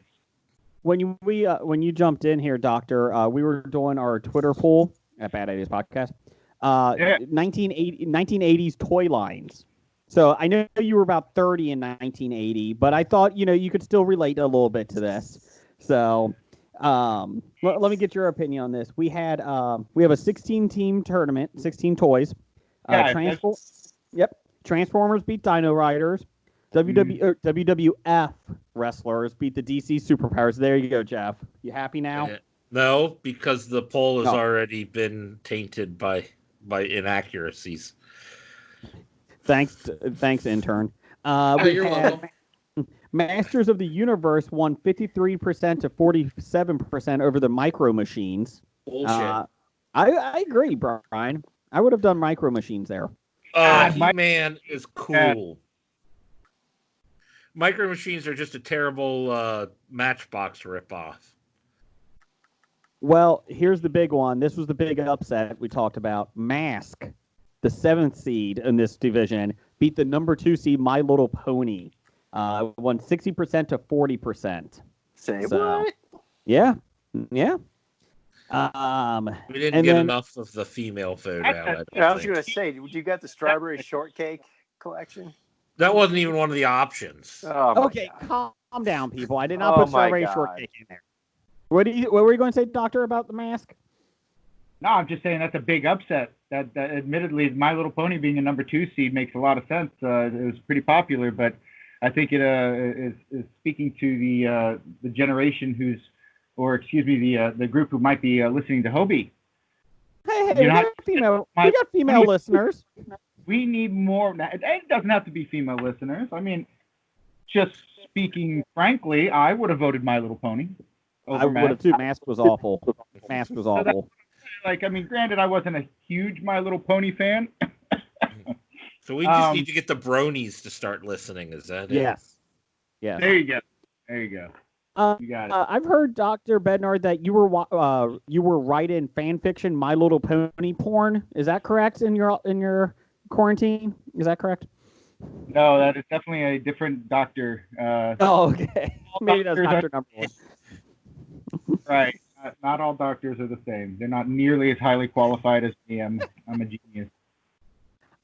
When you jumped in here, Doctor, we were doing our Twitter poll at Bad Ideas Podcast. 1980s toy lines. So I know you were about 30 in 1980, but I thought you could still relate a little bit to this. So let me get your opinion on this. We have a 16-team tournament, 16 toys. Transformers beat Dino Riders. WWF wrestlers beat the DC Superpowers. There you go, Jeff. You happy now? No, because the poll has already been tainted by inaccuracies. Thanks, intern. You're welcome. Masters of the Universe won 53% to 47% over the Micro Machines. Bullshit. I agree, Brian. I would have done Micro Machines there. He-Man is cool. Micro Machines are just a terrible Matchbox ripoff. Well, here's the big one. This was the big upset we talked about. Mask, the 7th seed in this division, beat the number 2 seed My Little Pony. Won 60% to 40%. What? Yeah. We didn't get enough of the female vote out. I was going to say, you got the strawberry shortcake collection? That wasn't even one of the options. Okay, calm down, people. I did not put strawberry shortcake in there. What were you going to say, Doctor, about the mask? No, I'm just saying that's a big upset. That admittedly, My Little Pony being a number 2 seed makes a lot of sense. It was pretty popular, but I think it is speaking to the generation the group who might be listening to Hobie. Hey, we got female listeners. We need more. It doesn't have to be female listeners. I mean, just speaking frankly, I would have voted My Little Pony. I would have too. Mask was awful. Mask was awful. Granted, I wasn't a huge My Little Pony fan. So we just need to get the bronies to start listening. Is that it? Yes. There you go. You got it. I've heard, Dr. Bednard, that you were writing fan fiction My Little Pony porn. Is that correct in your quarantine? Is that correct? No, that is definitely a different doctor. Okay. Maybe that's Dr. Number 1. Right. Not all doctors are the same. They're not nearly as highly qualified as me. I'm a genius.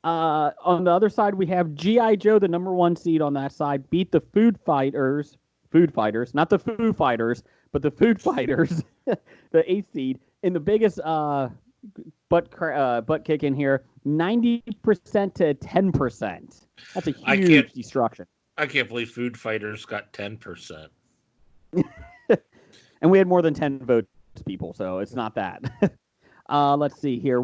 On the other side, we have G.I. Joe, the number 1 seed on that side, beat the Food Fighters, not the Foo Fighters, but the Food Fighters, the 8th seed, in the biggest butt kick in here, 90% to 10%. That's a huge destruction. I can't believe Food Fighters got 10%. And we had more than 10 votes, people, so it's not that. Let's see here.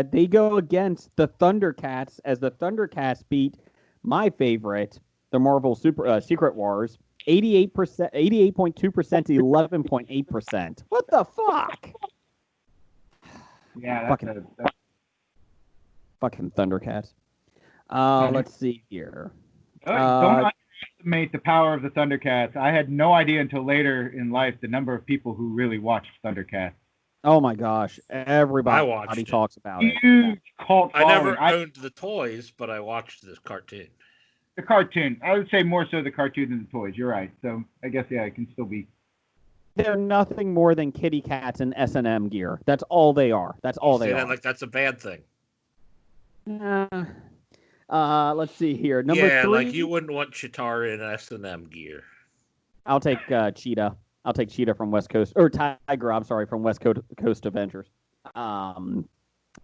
They go against the Thundercats, as the Thundercats beat my favorite, the Marvel Secret Wars, 88.2% to 11.8%. What the fuck? Yeah, fucking Thundercats. Let's see here. Don't underestimate the power of the Thundercats. I had no idea until later in life the number of people who really watched Thundercats. Oh my gosh! Everybody talks about it. Huge cult following. I never owned the toys, but I watched this cartoon. The cartoon. I would say more so the cartoon than the toys. You're right. So I guess it can still be. They're nothing more than kitty cats and S&M gear. That's all they are. That's all they are. Like that's a bad thing. Let's see here. Number 3. Like you wouldn't want Chitara in S&M gear. I'll take Cheetah. I'll take Cheetah from West Coast, or Tiger. I'm sorry, from West Coast Adventures.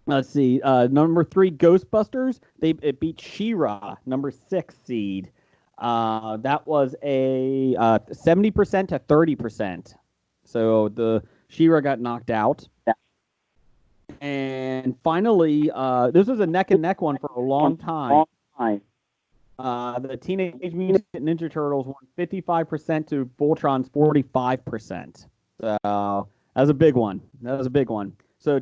Let's see. Number 3, Ghostbusters. It beat She-Ra, number 6 seed. That was a 70% to 30%. So the She-Ra got knocked out. And finally, this was a neck and neck one for a long time. The Teenage Mutant Ninja Turtles won 55% to Voltron's 45%. So that was a big one. So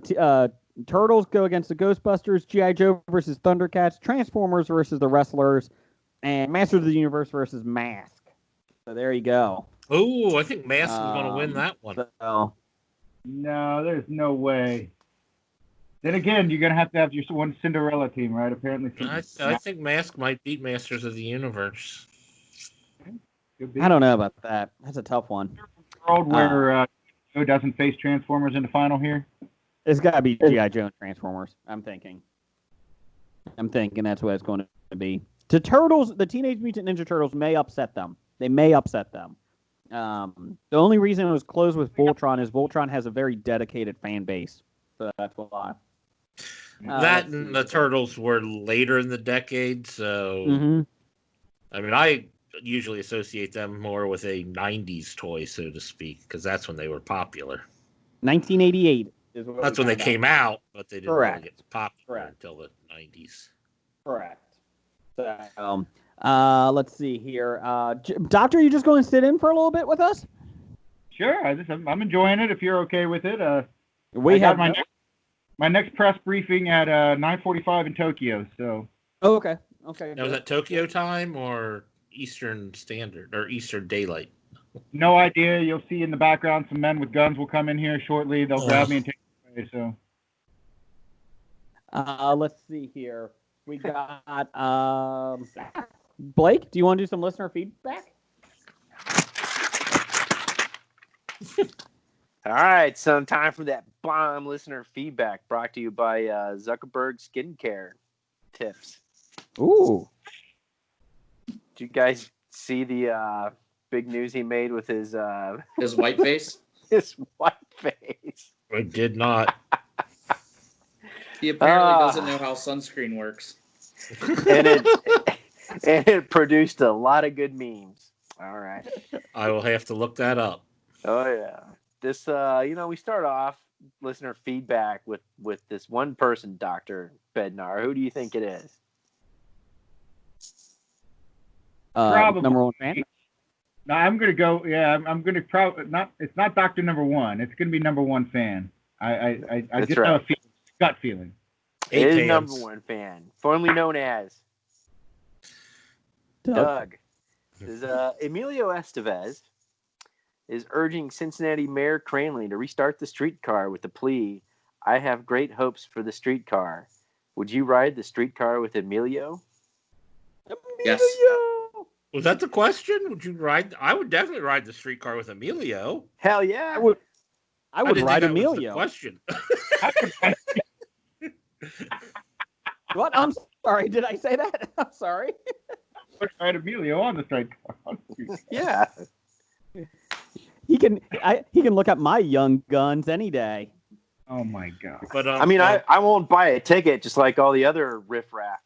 Turtles go against the Ghostbusters, G.I. Joe versus Thundercats, Transformers versus the Wrestlers, and Masters of the Universe versus Mask. So there you go. Oh, I think Mask is going to win that one. So, No, there's no way. Then again, you're gonna have your one Cinderella team, right? Apparently. I think Mask might beat Masters of the Universe. Could be. I don't know about that. That's a tough one. World where who doesn't face Transformers in the final here? It's got to be G.I. Joe and Transformers. I'm thinking that's what it's going to be. The Turtles, the Teenage Mutant Ninja Turtles, may upset them. They may upset them. The only reason it was closed with Voltron is Voltron has a very dedicated fan base. So that's why. That and the Turtles were later in the decade, so I mean, I usually associate them more with a 90s toy, so to speak, because that's when they were popular. 1988 is what that's when they came out, but they didn't really get popular until the 90s. Correct. So, let's see here. Doctor, you just going to sit in for a little bit with us? Sure. I'm enjoying it. If you're okay with it, we have my next press briefing at 9:45 in Tokyo. So. Oh, okay. Okay. Now, is that Tokyo time or Eastern Standard or Eastern Daylight? No idea. You'll see in the background some men with guns will come in here shortly. They'll grab me and take me away. So. Let's see here. We got Blake. Do you want to do some listener feedback? All right, some time for that bomb listener feedback brought to you by Zuckerberg Skincare Tips. Ooh. Did you guys see the big news he made with his white face? His white face. I did not. He apparently doesn't know how sunscreen works. And it produced a lot of good memes. All right. I will have to look that up. Oh yeah. This we start off listener feedback with this one person, Dr. Bednar. Who do you think it is? Probably number one fan. No, I'm gonna go. Yeah, I'm gonna probably not. It's not Doctor Number One. It's gonna be number one fan. I just have a gut feeling. It is number one fan, formerly known as Doug. Emilio Estevez is urging Cincinnati Mayor Cranley to restart the streetcar with the plea, "I have great hopes for the streetcar. Would you ride the streetcar with Emilio?" Yes. Was that the question? Would you ride? I would definitely ride the streetcar with Emilio. Hell yeah. I would ride Emilio. Was the question. What? I'm sorry. Did I say that? I'm sorry. I would ride Emilio on the streetcar. Yeah. He can look at my Young Guns any day. Oh my god! But I won't buy a ticket just like all the other riffraff,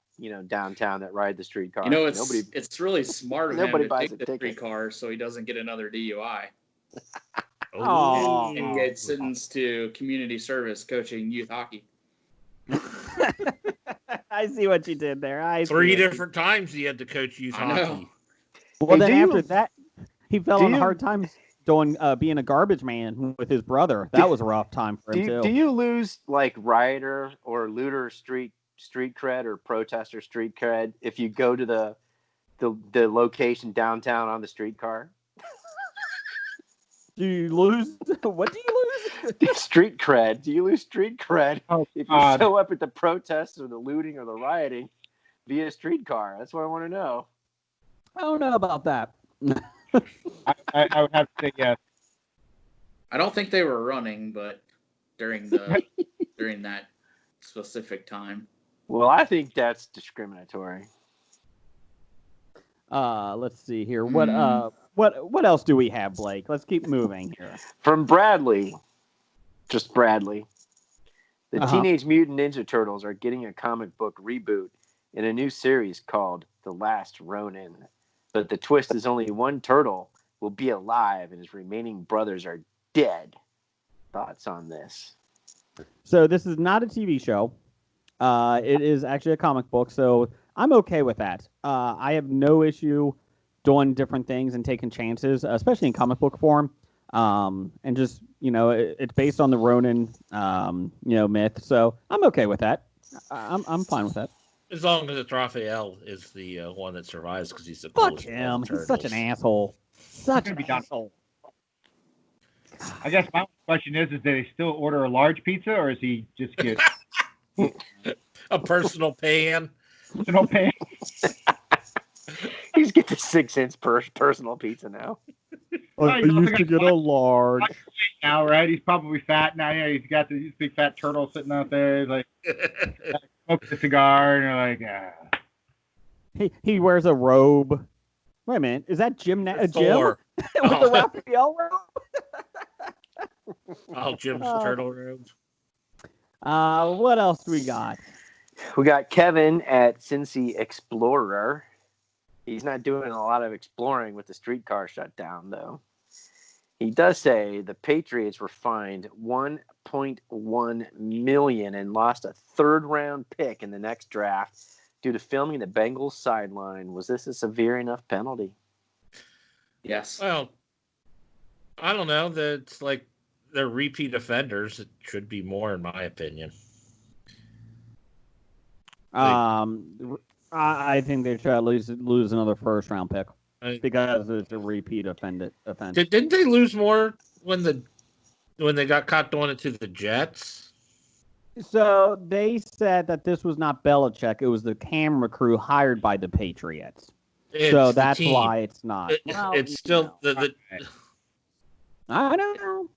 downtown that ride the streetcar. It's really smart of him to buys take a the ticket. streetcar so he doesn't get another DUI. Oh. And get sentenced to community service coaching youth hockey. I see what you did there. 3 different times he had to coach youth hockey. Well, then after that, he fell on hard times doing being a garbage man with his brother. That was a rough time for him too. Do you lose like rioter or looter street cred or protester street cred if you go to the location downtown on the streetcar? Do you lose? What do you lose? Street cred. Do you lose street cred if you show up at the protests or the looting or the rioting via streetcar? That's what I want to know. I don't know about that. I would have to say yes. I don't think they were running, but during that specific time. Well, I think that's discriminatory. Let's see here. What else do we have, Blake? Let's keep moving here. From Bradley, just Bradley. The Teenage Mutant Ninja Turtles are getting a comic book reboot in a new series called The Last Ronin. But the twist is only one turtle will be alive and his remaining brothers are dead. Thoughts on this? So this is not a TV show. It is actually a comic book, so I'm okay with that. I have no issue doing different things and taking chances, especially in comic book form. And just, it's based on the Ronin, myth. So I'm okay with that. I'm fine with that. As long as it's Raphael is the one that survives because he's the Fuck coolest him. of all He's such an asshole. Such an asshole. I guess my question is did he still order a large pizza, or is he just get a personal pan? no pan? He's get the 6-inch personal pizza now. I used to get a large. Now, right? He's probably fat now. Yeah, he's got this big fat turtle sitting out there. He's like smoking a cigar, and you're like, He wears a robe. Wait a minute, is that Jim? A Jim with the Raphael robe? Oh, Jim's turtle robes. What else we got? We got Kevin at Cincy Explorer. He's not doing a lot of exploring with the streetcar shutdown, though. He does say the Patriots were fined $1.1 million and lost a third-round pick in the next draft due to filming the Bengals sideline. Was this a severe enough penalty? Yes. Well, I don't know. That's like they're repeat offenders. It should be more, in my opinion. I think they should at least lose another first-round pick because it's a repeat offense. Didn't they lose more when they got caught doing it to the Jets? So they said that this was not Belichick; it was the camera crew hired by the Patriots. So that's why it's not. It's still the. I don't know.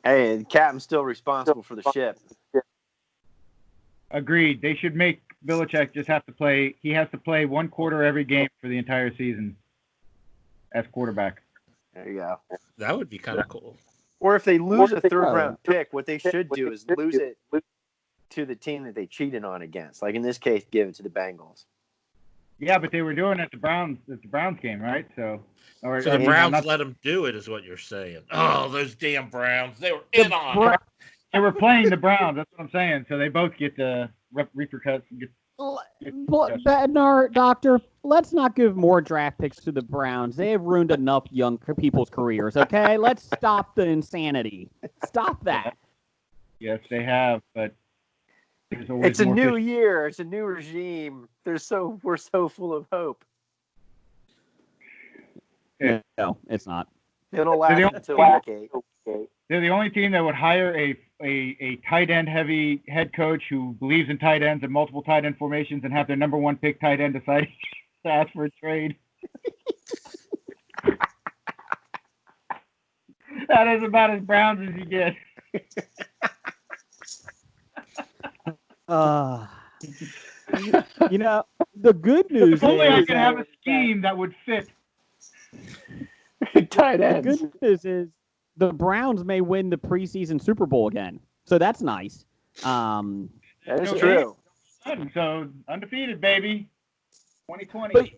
Hey, the captain's still responsible for the ship. Agreed. They should make Belichick just have to play. He has to play one quarter every game for the entire season as quarterback. There you go. That would be kind of cool. Or if they lose a third-round pick, what they should do is lose it to the team that they cheated on against. Like in this case, give it to the Bengals. Yeah, but they were doing it at the Browns game, right? So the Browns let them do it, is what you're saying. Oh, those damn Browns! They were in on it. They were playing the Browns. That's what I'm saying. So they both get the repercussions. Bednar, Doctor, let's not give more draft picks to the Browns. They have ruined enough young people's careers, okay? Let's stop the insanity. Stop that. Yes, they have, but it's a new year. It's a new regime. We're so full of hope. Yeah. No, it's not. It'll last until week 8. They're the only team that would hire a tight end heavy head coach who believes in tight ends and multiple tight end formations and have their number one pick tight end decide to ask for a trade. That is about as Browns as you get. You know, the good news if only is I could have a scheme that would fit. Tight ends. The good news is the Browns may win the preseason Super Bowl again, so that's nice. That is true. So undefeated, baby. 2020. But,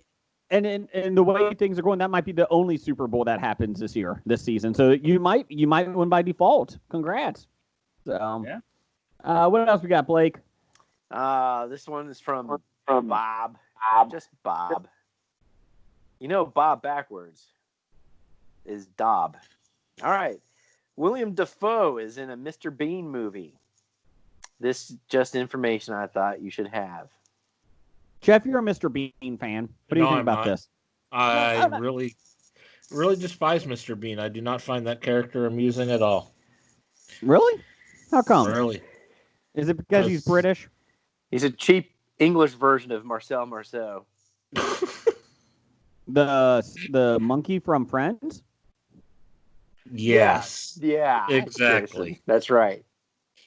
and the way things are going, that might be the only Super Bowl that happens this season. So you might win by default. Congrats. So yeah. What else we got, Blake? This one is from Bob. Just Bob. You know, Bob backwards is Dob. All right. William Dafoe is in a Mr. Bean movie. This is just information I thought you should have. Jeff, you're a Mr. Bean fan. What do you think about this? I really despise Mr. Bean. I do not find that character amusing at all. Really? How come? Really? Is it because he's British? He's a cheap English version of Marcel Marceau. The monkey from Friends? Yes. Yeah. Exactly. That's right.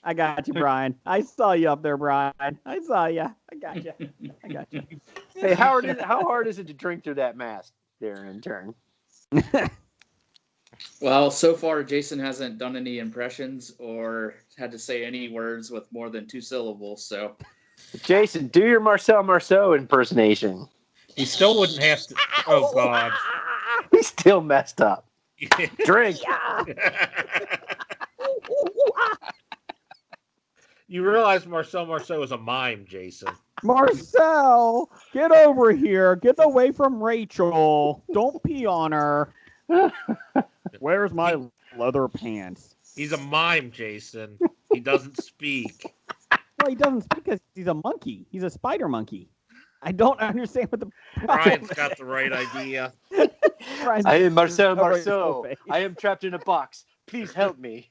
I got you, Brian. I saw you up there, Brian. I saw you. I got you. Hey, how hard is it to drink through that mask there, intern? Well, so far, Jason hasn't done any impressions or had to say any words with more than 2 syllables, so... Jason, do your Marcel Marceau impersonation. He still wouldn't have to... Oh, God. He's still messed up. Drink. You realize Marcel Marceau is a mime, Jason. Marcel, get over here. Get away from Rachel. Don't pee on her. Where's my leather pants? He's a mime, Jason. He doesn't speak. Well, he doesn't speak because he's a monkey. He's a spider monkey. I don't understand what the Brian's got the right idea. I am Marcel Marceau. I am trapped in a box. Please help me.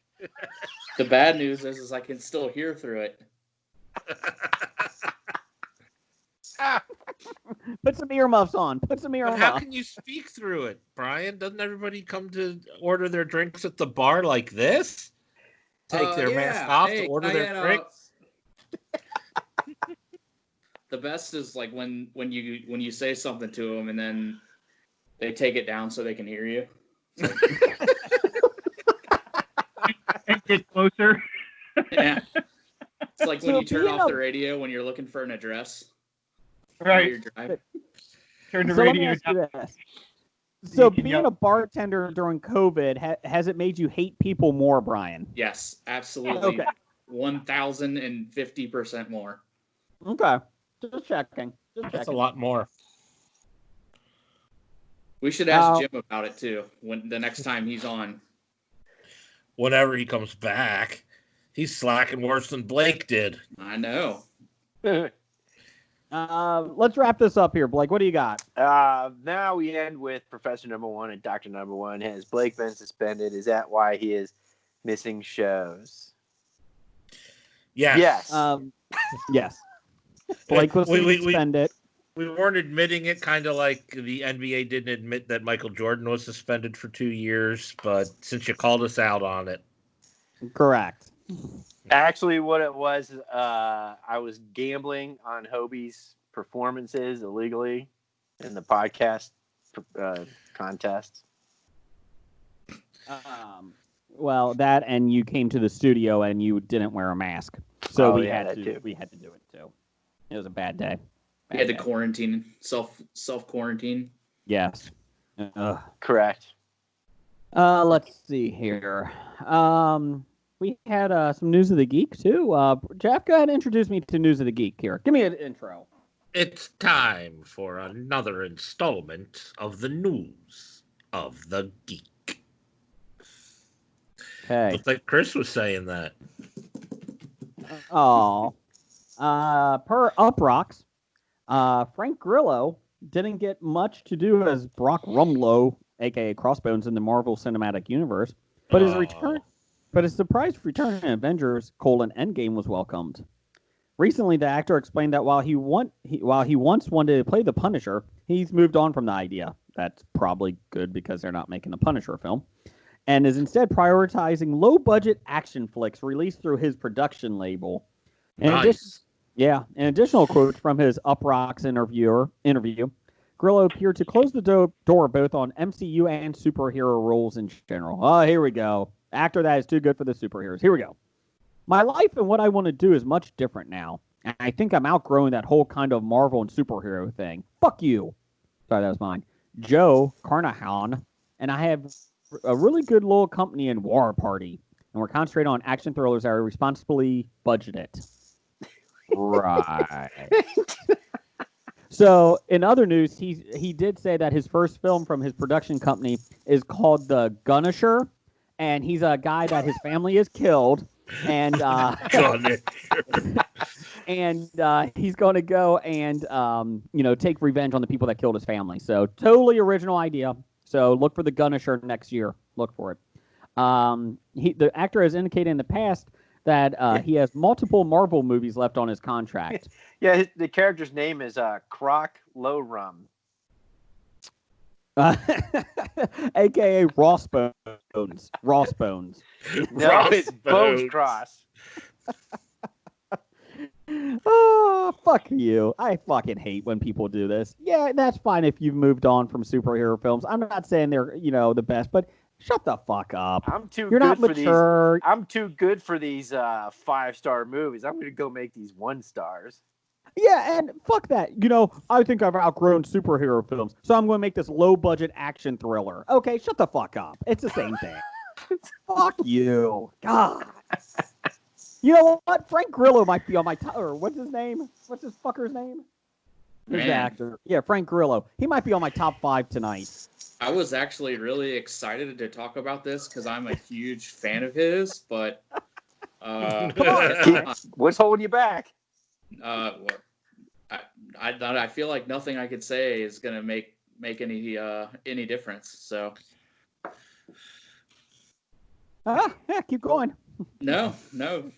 The bad news is I can still hear through it. Put some earmuffs on. Put some But earmuffs. how can you speak through it, Brian? Doesn't everybody come to order their drinks at the bar like this? Take their mask off to order their drinks? The best is like when you say something to them and then they take it down so they can hear you. And get closer. Yeah. It's like when So you turn off the being radio when you're looking for an address. Right. Turn the So let me radio ask you down. this. So You can being yell. a bartender during COVID, has it made you hate people more, Brian? Yes, absolutely. Okay. 1,050% more. Okay. Just checking. That's a lot more. We should ask Jim about it too when the next time he's on. Whenever he comes back, he's slacking worse than Blake did. I know. Let's wrap this up here, Blake. What do you got? Now we end with Professor Number One and Doctor Number One. Has Blake been suspended? Is that why he is missing shows? Yes. Yes. Yes. Blake was We suspended. we weren't admitting it, kind of like the NBA didn't admit that Michael Jordan was suspended for 2 years, but since you called us out on it. Correct. Actually, what it was, I was gambling on Hobie's performances illegally in the podcast contest. Well, that and you came to the studio and you didn't wear a mask, so we had to do it too. It was a bad day. He had to quarantine, self quarantine. Yes. Correct. Let's see here. We had some News of the Geek, too. Jeff, go ahead and introduce me to News of the Geek here. Give me an intro. It's time for another installment of the News of the Geek. Okay. Looks like Chris was saying that. Oh. Per Uprocks, Frank Grillo didn't get much to do as Brock Rumlow, a.k.a. Crossbones, in the Marvel Cinematic Universe, but his return... But his surprise return in Avengers: Endgame was welcomed. Recently, the actor explained that while he once wanted to play the Punisher, he's moved on from the idea. That's probably good because they're not making the Punisher film, and is instead prioritizing low-budget action flicks released through his production label. Nice. In additional quotes from his Uprocks interview, Grillo appeared to close the door both on MCU and superhero roles in general. Oh, here we go. Actor that is too good for the superheroes. Here we go. My life and what I want to do is much different now. And I think I'm outgrowing that whole kind of Marvel and superhero thing. Fuck you. Sorry, that was mine. Joe Carnahan and I have a really good little company in War Party. And we're concentrating on action thrillers that are responsibly budgeted. Right. So, in other news, he did say that his first film from his production company is called The Gunisher. And he's a guy that his family is killed, and he's going to go and take revenge on the people that killed his family. So totally original idea. So look for The Gunisher next year. Look for it. The actor has indicated in the past that he has multiple Marvel movies left on his contract. Yeah, the character's name is Croc Lowrum. A.K.A. Ross Bones. Ross Bones. No, it's Bones Cross. Oh, fuck you. I fucking hate when people do this. Yeah, that's fine if you've moved on from superhero films. I'm not saying they're, the best, but shut the fuck up. You're not mature. I'm too good for these 5-star movies. I'm going to go make these 1-stars. Yeah, and fuck that. I think I've outgrown superhero films, so I'm going to make this low-budget action thriller. Okay, shut the fuck up. It's the same thing. Fuck you. God. You know what? Frank Grillo might be on my top. Or what's his name? What's this fucker's name? Who's the actor? Yeah, Frank Grillo. He might be on my top 5 tonight. I was actually really excited to talk about this because I'm a huge fan of his, but come on. What's holding you back? I feel like nothing I could say is gonna make any difference. So Yeah, keep going. No.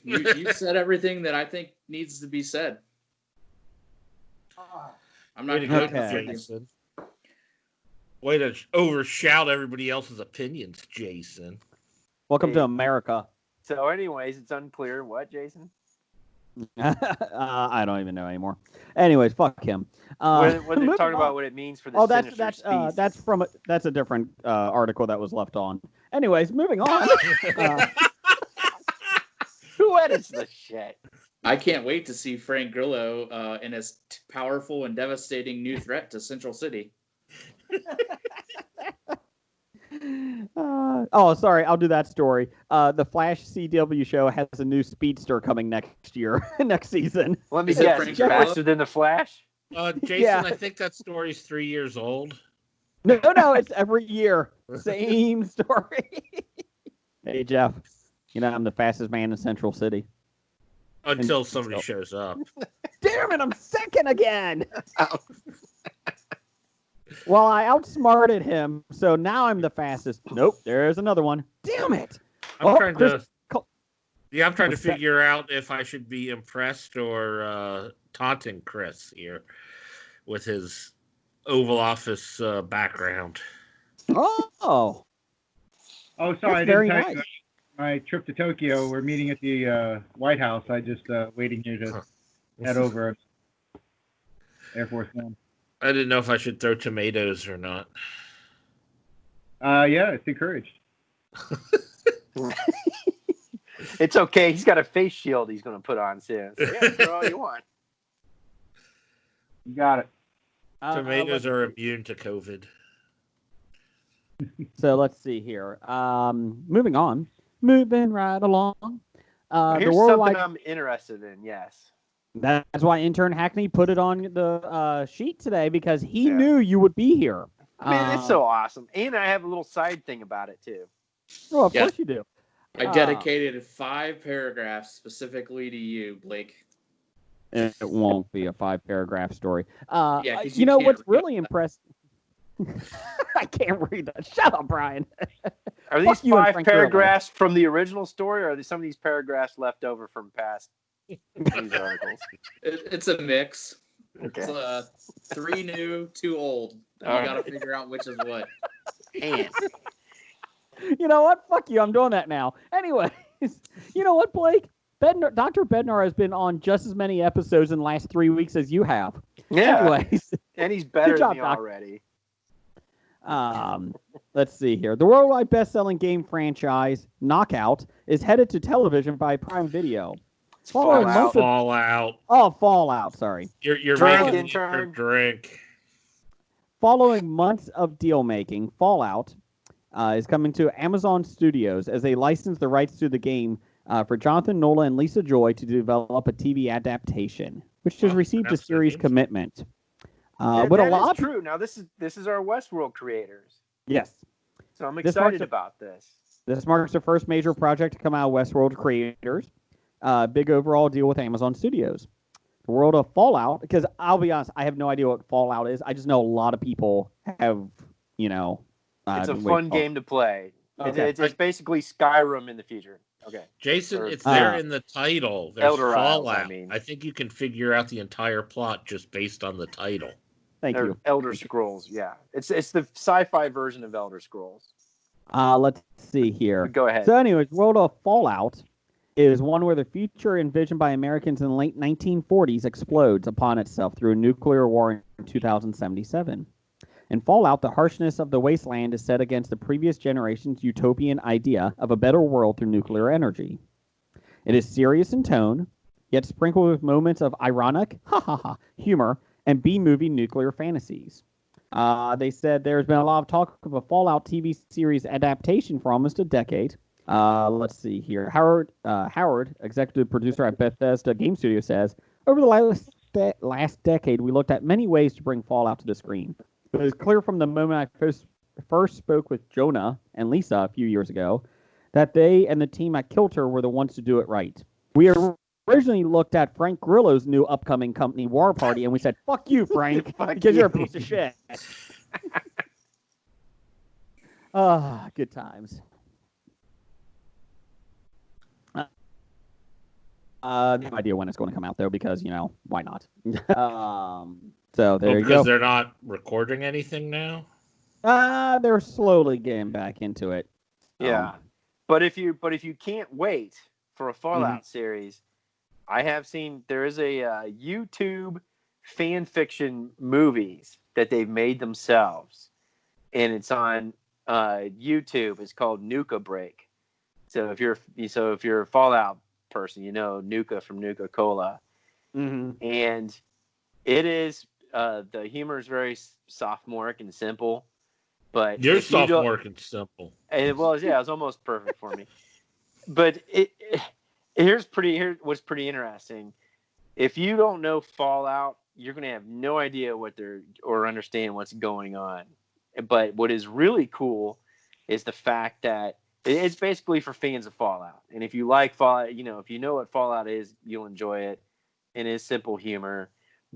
You said everything that I think needs to be said. I'm not Way to going go, Okay. Jason. Way to overshout everybody else's opinions, Jason. Welcome to Hey. America. So, anyways, it's unclear what, Jason? I don't even know anymore. Anyways, fuck him. What they're moving talking on. about what it means for the Oh, that's sinister species. that's a different article that was left on. Anyways, moving on. Who edits the shit? I can't wait to see Frank Grillo in his powerful and devastating new threat to Central City. Sorry, I'll do that story. The Flash CW show has a new speedster coming next year, next season. Let me Is it guess, Frank it's Grillo? faster than the Flash? Jason, Yeah. I think that story's 3 years old. No, it's every year. Same story. Hey, Jeff, I'm the fastest man in Central City. Until somebody shows up. Damn it, I'm second again. Well, I outsmarted him, so now I'm the fastest. Nope, there's another one. Damn it. I'm trying to What's that? figure out if I should be impressed or taunting Chris here with his Oval Office background. Oh, Oh, sorry, that's I didn't very tell nice. you. My trip to Tokyo, we're meeting at the White House. I just waiting here to head over. Air Force One. I didn't know if I should throw tomatoes or not. Yeah, it's encouraged. It's okay. He's got a face shield he's going to put on soon. So yeah, throw all you want. You got it. Tomatoes are immune to COVID. So let's see here. Moving on. Moving right along. The Here's worldwide. something I'm interested in, yes. That's why intern Hackney put it on the sheet today because he Yeah. knew you would be here. I mean, it's so awesome. And I have a little side thing about it, too. Well, of Yeah. course you do. I dedicated 5 paragraphs specifically to you, Blake. It won't be a 5-paragraph story. Yeah, 'cause you know can't what's read really impressive? I can't read that. Shut up, Brian. Are Fuck these you and 5 Frank Grillo. paragraphs from the original story, or are some of these paragraphs left over from past news articles? It's a mix. Okay. It's 3 new, 2 old. And All you got to right. figure out which is what. Man. You know what? Fuck you. I'm doing that now. Anyways, you know what, Blake? Dr. Bednar has been on just as many episodes in the last 3 weeks as you have. Yeah. Anyways, And he's better Good job, than me Doc. already. let's see here. The worldwide best-selling game franchise, Knockout, is headed to television by Prime Video. It's Following Fallout. months of- Fallout. Oh, Fallout, sorry. You're Drink, making me intern. drink. Following months of deal-making, Fallout is coming to Amazon Studios as they license the rights to the game for Jonathan Nolan and Lisa Joy to develop a TV adaptation, which has Wow, received a that's good series news. commitment. Yeah, What a that lot is true. Now this is our Westworld creators, Yes. so I'm This marks excited a- about this. This marks the first major project to come out of Westworld creators. Big overall deal with Amazon Studios. The world of Fallout, because I'll be honest, I have no idea what Fallout is. I just know a lot of people have, It's a fun game to play. Okay. It's basically Skyrim in the future. Okay. Jason, Or- it's there in the title. There's Elder Isles, Fallout. I mean. I think you can figure out the entire plot just based on the title. Thank Or you. Elder Scrolls, yeah. It's the sci-fi version of Elder Scrolls. Let's see here. Go ahead. So, anyways, world of Fallout is one where the future envisioned by Americans in the late 1940s explodes upon itself through a nuclear war in 2077. In Fallout, the harshness of the wasteland is set against the previous generation's utopian idea of a better world through nuclear energy. It is serious in tone, yet sprinkled with moments of ironic, humor, and B-movie nuclear fantasies. They said there's been a lot of talk of a Fallout TV series adaptation for almost a decade. Let's see here. Howard, executive producer at Bethesda Game Studio, says, over the last decade, we looked at many ways to bring Fallout to the screen. It was clear from the moment I first spoke with Jonah and Lisa a few years ago that they and the team at Kilter were the ones to do it right. We originally looked at Frank Grillo's new upcoming company, War Party, and we said, fuck you, Frank, Fuck because you're a you. piece of shit. Good times. No idea when it's going to come out though, because why not? So there you go. Because they're not recording anything now. They're slowly getting back into it. Yeah, but if you can't wait for a Fallout series, I have seen there is a YouTube fan fiction movies that they've made themselves, and it's on YouTube. It's called Nuka Break. So if you're a Fallout person, Nuka from Nuka Cola, and it is the humor is very sophomoric and simple. But you're sophomoric and simple. It was almost perfect for me. But here's what's pretty interesting. If you don't know Fallout, you're gonna have no idea or understand what's going on. But what is really cool is the fact that it's basically for fans of Fallout. And if you like Fallout, if you know what Fallout is, you'll enjoy it. And it's simple humor.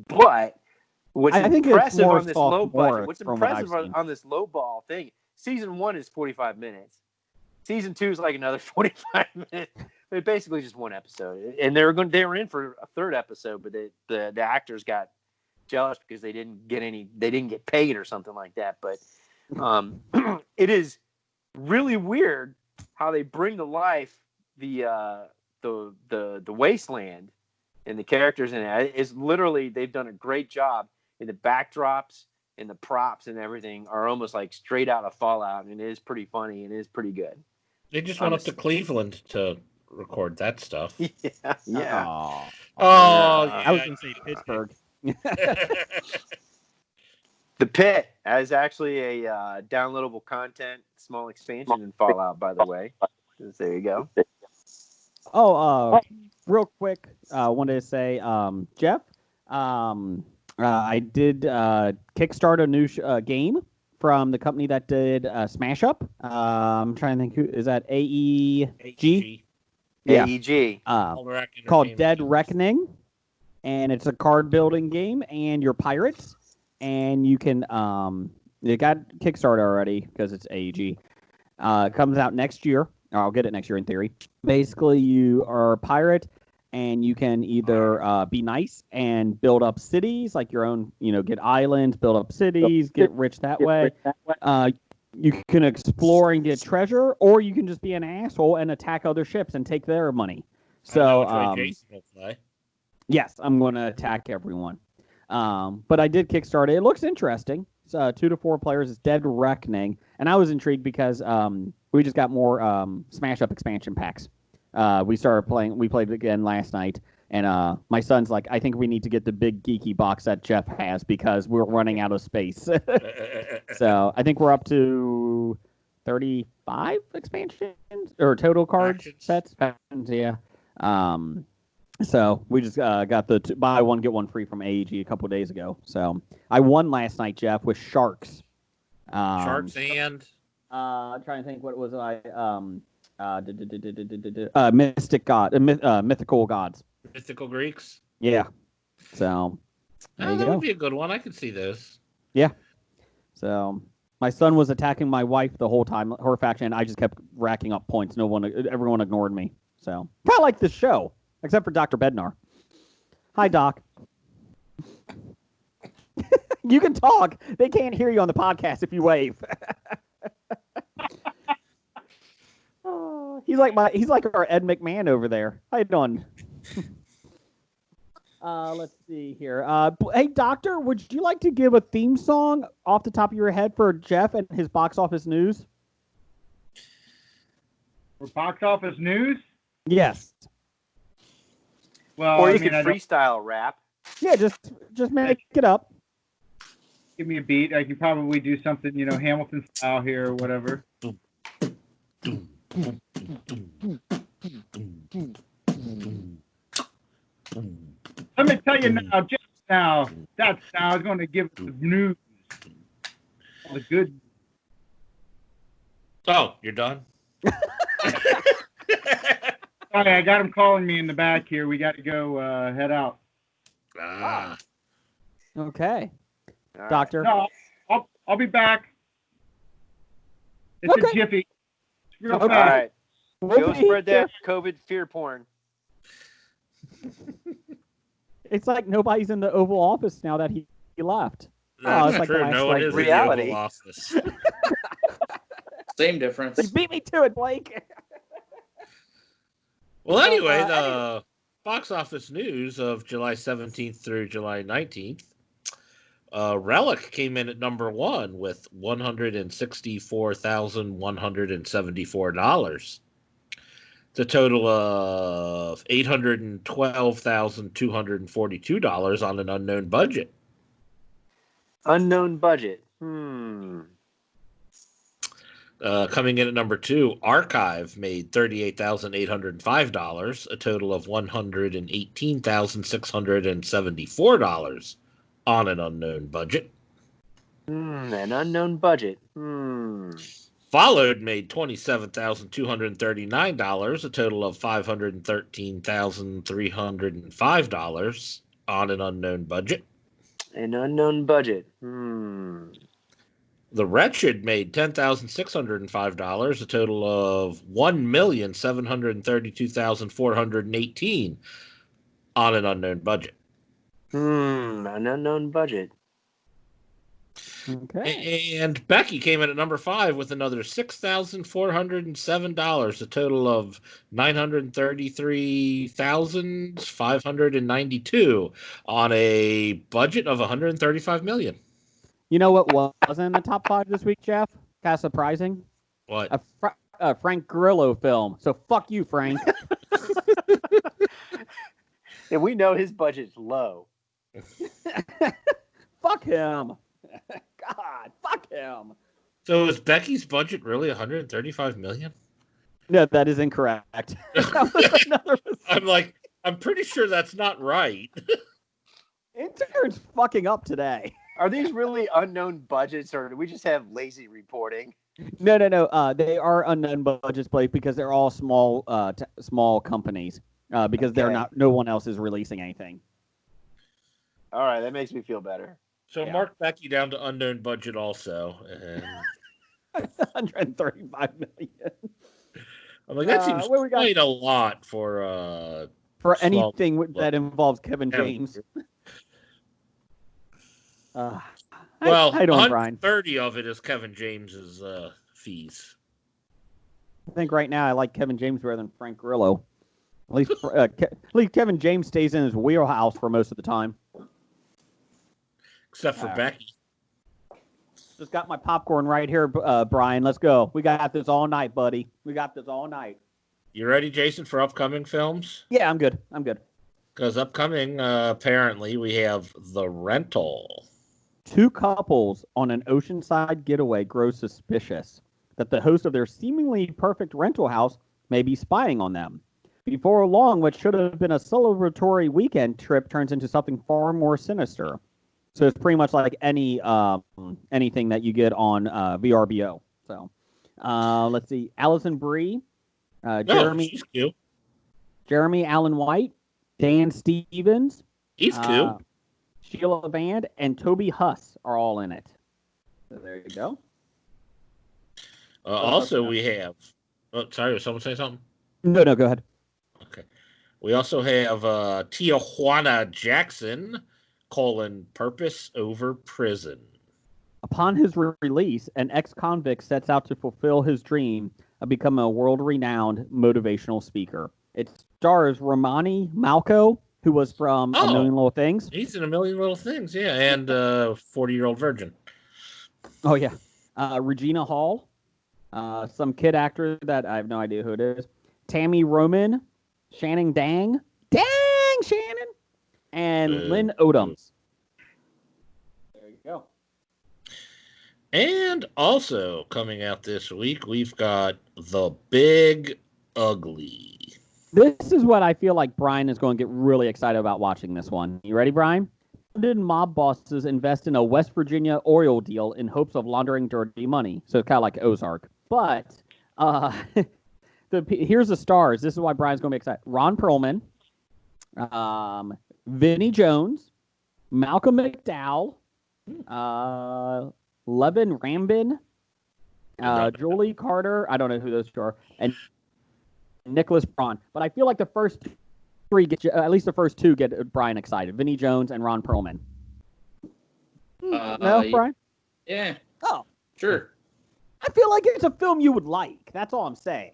But what's impressive on this low budget, on this low ball thing, season 1 is 45 minutes. Season 2 is like another 45 minutes. It's basically just one episode. And they were in for a third episode, but the actors got jealous because they didn't get paid or something like that. But it is really weird how they bring to life the wasteland and the characters in it. It's literally, they've done a great job. And the backdrops and the props and everything are almost like straight out of Fallout, and it is pretty funny and it is pretty good. They just went up to Cleveland to record that stuff. Yeah. I was going to say Pittsburgh. The Pit is actually a downloadable content, small expansion in Fallout, by the way. There you go. Real quick, wanted to say, Jeff, I did kickstart a new game from the company that did Smash Up. I'm trying to think, who is that? AEG? Yeah. AEG. Called Dead Reckoning, and it's a card building game, and you're pirates, and you can it got Kickstarter already because it's AEG. It comes out next year. I'll get it next year in theory. Basically, you are a pirate, and you can either be nice and build up cities, like your own, get islands, build up cities, get rich that way. You can explore and get treasure, or you can just be an asshole and attack other ships and take their money. So, yes, I'm going to attack everyone. But I did kickstart it. It looks interesting. It's 2 to 4 players. It's Dead Reckoning. And I was intrigued because we just got more Smash Up expansion packs. We played it again last night, and my son's like, I think we need to get the big geeky box that Jeff has because we're running out of space. So I think we're up to 35 expansions or total card sets. Yeah. So we just got the buy one get one free from AEG a couple of days ago. So I won last night, Jeff, with Sharks. Sharks and trying to think what was mythical gods. Mythical Greeks. Yeah. So that would be a good one. I could see this. Yeah. So my son was attacking my wife the whole time, her faction, and I just kept racking up points. Everyone ignored me. So kind of like this show, except for Dr. Bednar. Hi, Doc. You can talk. They can't hear you on the podcast if you wave. He's like our Ed McMahon over there. How you doing? Let's see here. Hey, Doctor, would you like to give a theme song off the top of your head for Jeff and his box office news? For box office news? Yes. Well, or you can freestyle rap. Yeah, just make it up. Give me a beat. I can probably do something, Hamilton style here or whatever. Let me tell you now, just now, that sound is going to give the news. All the good. Oh, you're done? Sorry, I got him calling me in the back here. We got to go head out. Okay. Doctor. No, I'll be back. It's a jiffy. It's real fast. All right. Go spread that COVID fear porn. It's like nobody's in the Oval Office now that he left. That's it's like true. the last, No one like, is reality. in the Oval Office. Same difference. You beat me to it, Blake. Well, anyway, the box office news of July 17th through July 19th. Relic came in at number 1 with $164,174. The total of $812,242 on an unknown budget. Unknown budget. Coming in at number 2, Archive made $38,805, a total of $118,674 on an unknown budget. An unknown budget. Followed made $27,239, a total of $513,305 on an unknown budget. An unknown budget. The Wretched made $10,605, a total of $1,732,418 on an unknown budget. An unknown budget. Okay. And Becky came in at number 5 with another $6,407, a total of $933,592 on a budget of $135 million. You know what wasn't in the top 5 this week, Jeff? Kind of surprising. What? A Frank Grillo film. So fuck you, Frank. And we know his budget's low. Fuck him. God, fuck him. So is Becky's budget really $135 million? No, that is incorrect. That was another I'm pretty sure that's not right. Intern's fucking up today. Are these really unknown budgets, or do we just have lazy reporting? No. They are unknown budgets, Blake, because they're all small companies. Because they're not. No one else is releasing anything. All right, that makes me feel better. So mark Becky down to unknown budget also. And... $135 million. I'm like, that seems quite a lot for anything that involves Kevin James. Well, I don't, Brian. 130 of it is Kevin James's fees. I think right now I like Kevin James better than Frank Grillo. At least Kevin James stays in his wheelhouse for most of the time. Except for Becky. Just got my popcorn right here, Brian. Let's go. We got this all night, buddy. We got this all night. You ready, Jason, for upcoming films? Yeah, I'm good. Because upcoming, apparently, we have The Rental. 2 couples on an oceanside getaway grow suspicious that the host of their seemingly perfect rental house may be spying on them. Before long, what should have been a celebratory weekend trip turns into something far more sinister. So it's pretty much like anything that you get on VRBO. So let's see. Allison Brie, Jeremy Allen White, Dan Stevens. He's cute. Sheila Band and Toby Huss are all in it. So there you go. Also, we have... Oh, sorry, was someone say something? No, go ahead. Okay. We also have Tijuana Jackson, Purpose Over Prison. Upon his release, an ex-convict sets out to fulfill his dream of becoming a world-renowned motivational speaker. It stars Romani Malco, who was from A Million Little Things. He's in A Million Little Things, yeah, and 40-Year-Old Virgin. Oh, yeah. Regina Hall, some kid actor that I have no idea who it is. Tammy Roman, Shannon Dang, Shannon, and Lynn Odoms. There you go. And also coming out this week, we've got The Big Ugly. This is what I feel like Brian is going to get really excited about watching this one. You ready, Brian? London mob bosses invest in a West Virginia oil deal in hopes of laundering dirty money. So it's kind of like Ozark. But here's the stars. This is why Brian's going to be excited. Ron Perlman, Vinnie Jones, Malcolm McDowell, Levin Rambin, Julie Carter. I don't know who those two are. And Nicholas Braun. But I feel like the first three get you, at least the first two get Brian excited. Vinnie Jones and Ron Perlman. No, Brian? Yeah. Oh. Sure. I feel like it's a film you would like. That's all I'm saying.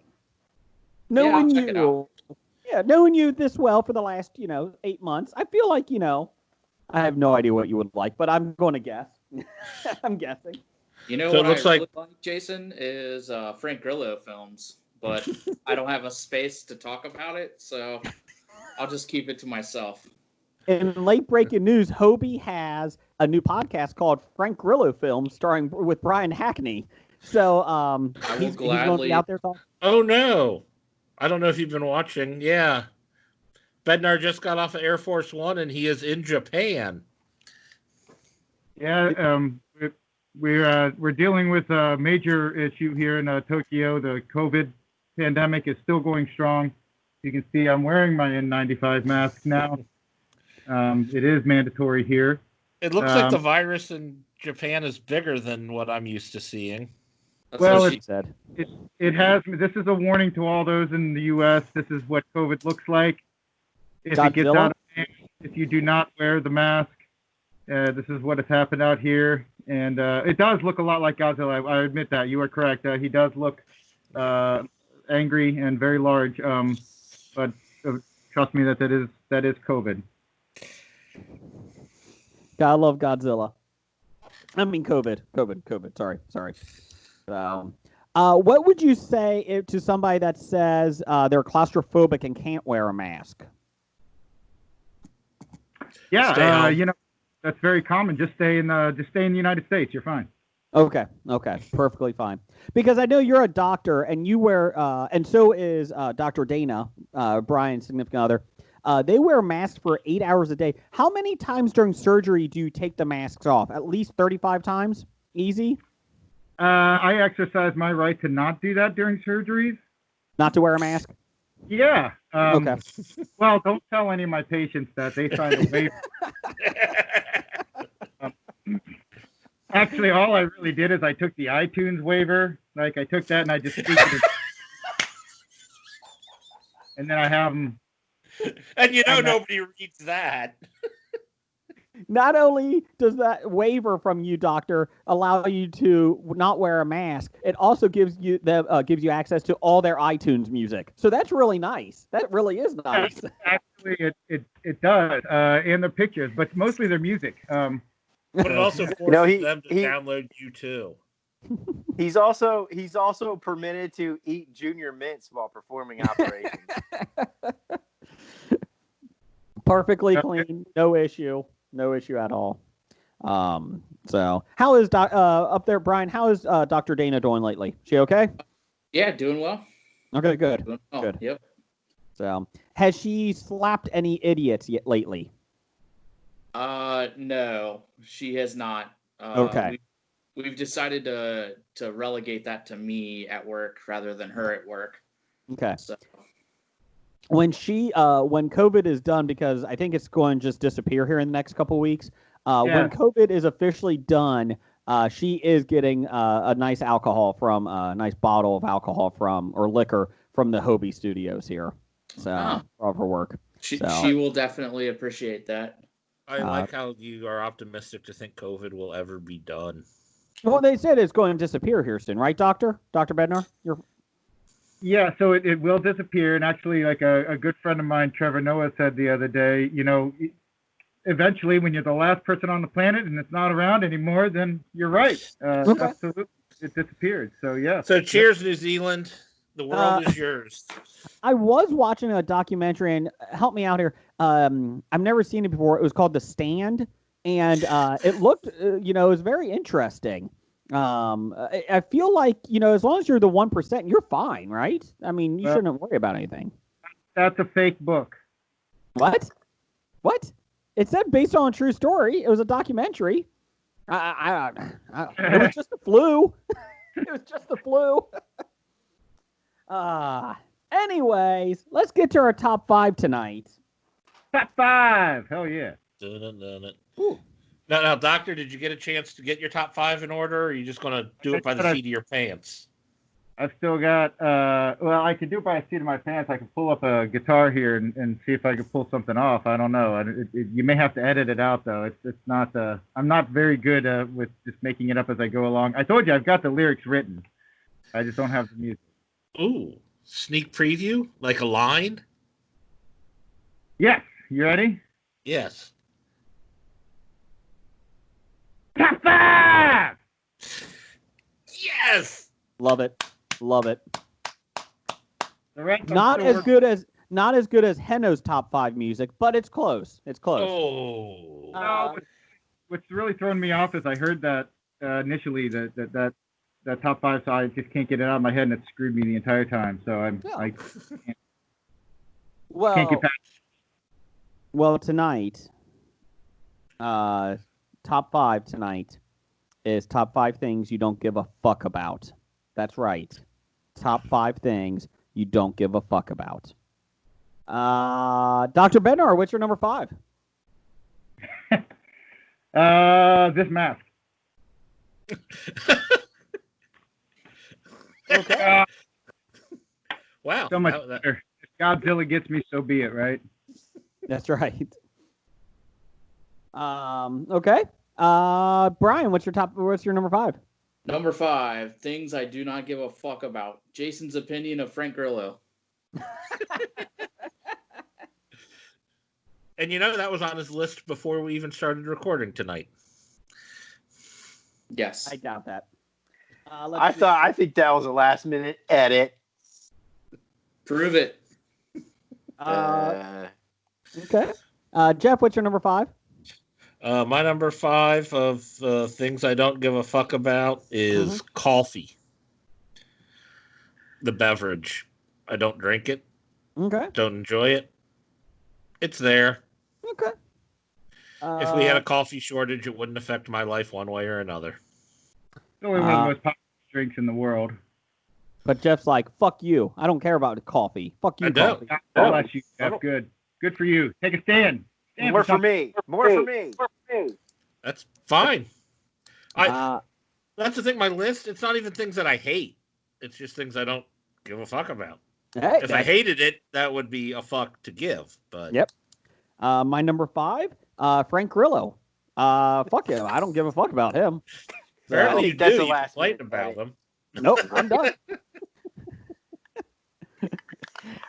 I'll check it out. Knowing you this well for the last, 8 months, I feel like, I have no idea what you would like, but I'm going to guess. I'm guessing. You know what I really like, Jason, is Frank Grillo films, but I don't have a space to talk about it, so I'll just keep it to myself. In late breaking news, Hobie has a new podcast called Frank Grillo Films, starring with Brian Hackney. So he's going to be out there talking. Oh no, I don't know if you've been watching. Yeah, Bednar just got off of Air Force One, and he is in Japan. Yeah, we're dealing with a major issue here in Tokyo. The COVID pandemic is still going strong. You can see I'm wearing my N95 mask now. It is mandatory here. It looks like the virus in Japan is bigger than what I'm used to seeing. That's well, it has. This is a warning to all those in the U.S. This is what COVID looks like. If it gets out of hand, if you do not wear the mask, this is what has happened out here. And it does look a lot like Godzilla. I admit that. You are correct. He does look angry and very large. But trust me that is COVID. Gotta love Godzilla. I mean COVID. Sorry. What would you say to somebody that says they're claustrophobic and can't wear a mask? Yeah, that's very common. Just stay in the United States. You're fine. Okay, perfectly fine. Because I know you're a doctor, and you wear, and so is Dr. Dana, Brian's significant other. They wear masks for 8 hours a day. How many times during surgery do you take the masks off? At least 35 times? Easy? I exercise my right to not do that during surgeries. Not to wear a mask? Yeah. Okay. Well, don't tell any of my patients that. They signed a waiver. Actually, all I really did is I took the iTunes waiver. Like, I took that and I just tweaked it. And then I have them. And nobody reads that. Not only does that waiver from you, doctor, allow you to not wear a mask, it also gives you access to all their iTunes music. So that's really nice. That really is nice. Actually, it does, and the pictures, but mostly their music. But it also forces them to download you too. He's also permitted to eat junior mints while performing operations. Perfectly clean, no issue at all. So how is up there, Brian? How is Dr. Dana doing lately? She okay? Yeah, doing well. Okay, good. Good. Yep. So has she slapped any idiots yet lately? No, she has not. Okay. We've decided to relegate that to me at work rather than her at work. Okay. So. When COVID is done, because I think it's going to just disappear here in the next couple of weeks. When COVID is officially done, she is getting a nice alcohol from a nice bottle of alcohol or liquor from the Hobie Studios here. So for her work. She will definitely appreciate that. I like how you are optimistic to think COVID will ever be done. Well, they said it's going to disappear here soon, right, Dr. Bednar? Yeah, so it will disappear. And actually, like a good friend of mine, Trevor Noah, said the other day, eventually when you're the last person on the planet and it's not around anymore, then you're right. Absolutely. It disappeared. So, yeah. So cheers, New Zealand. The world is yours. I was watching a documentary, and help me out here. I've never seen it before. It was called The Stand, and it looked, it was very interesting. I feel like, as long as you're the 1%, you're fine, right? I mean, you shouldn't worry about anything. That's a fake book. What? It said based on a true story. It was a documentary. It was just the flu. It was just the flu. Anyways, let's get to our top 5 tonight. Top 5. Hell yeah. Done it. Now, Doctor, did you get a chance to get your top 5 in order, or are you just going to do it by the seat of your pants? I've still got. Well, I could do it by the seat of my pants. I can pull up a guitar here and see if I can pull something off. I don't know. You may have to edit it out though. It's not. I'm not very good with just making it up as I go along. I told you I've got the lyrics written. I just don't have the music. Ooh, sneak preview, like a line. Yes, you ready? Yes. Top 5! Yes. Love it. Love it. The rest I'm Not still as good as Henno's top 5 music, but it's close. It's close. Oh. No, what's really throwing me off is I heard that initially that top 5, so I just can't get it out of my head, and it screwed me the entire time. So I can't get past. Well, tonight, top 5 tonight is top 5 things you don't give a fuck about. That's right. Top 5 things you don't give a fuck about. Dr. Bednar, what's your number 5? This mask. Okay. Wow. So much better. If Godzilla gets me, so be it, right? That's right. Okay. Brian, what's your number 5? Number 5, things I do not give a fuck about. Jason's opinion of Frank Grillo. And that was on his list before we even started recording tonight. Yes. I doubt that. I think that was a last minute edit. Prove it. Okay. Jeff, what's your number 5? My number 5 of things I don't give a fuck about is coffee. The beverage. I don't drink it. Okay. Don't enjoy it. It's there. Okay. If we had a coffee shortage, it wouldn't affect my life one way or another. It's only one of the most popular drinks in the world. But Jeff's like, fuck you. I don't care about coffee. Fuck you, I don't. coffee. God bless you, Jeff. Good. Good for you. Take a stand. More for me. More for me. That's fine. That's the thing. My list, it's not even things that I hate. It's just things I don't give a fuck about. Hey, if I hated it, that would be a fuck to give. But yep. My number 5, Frank Grillo. Fuck him. I don't give a fuck about him. Apparently I you think that's do. the You last complained minute about edit. them. Nope, I'm done.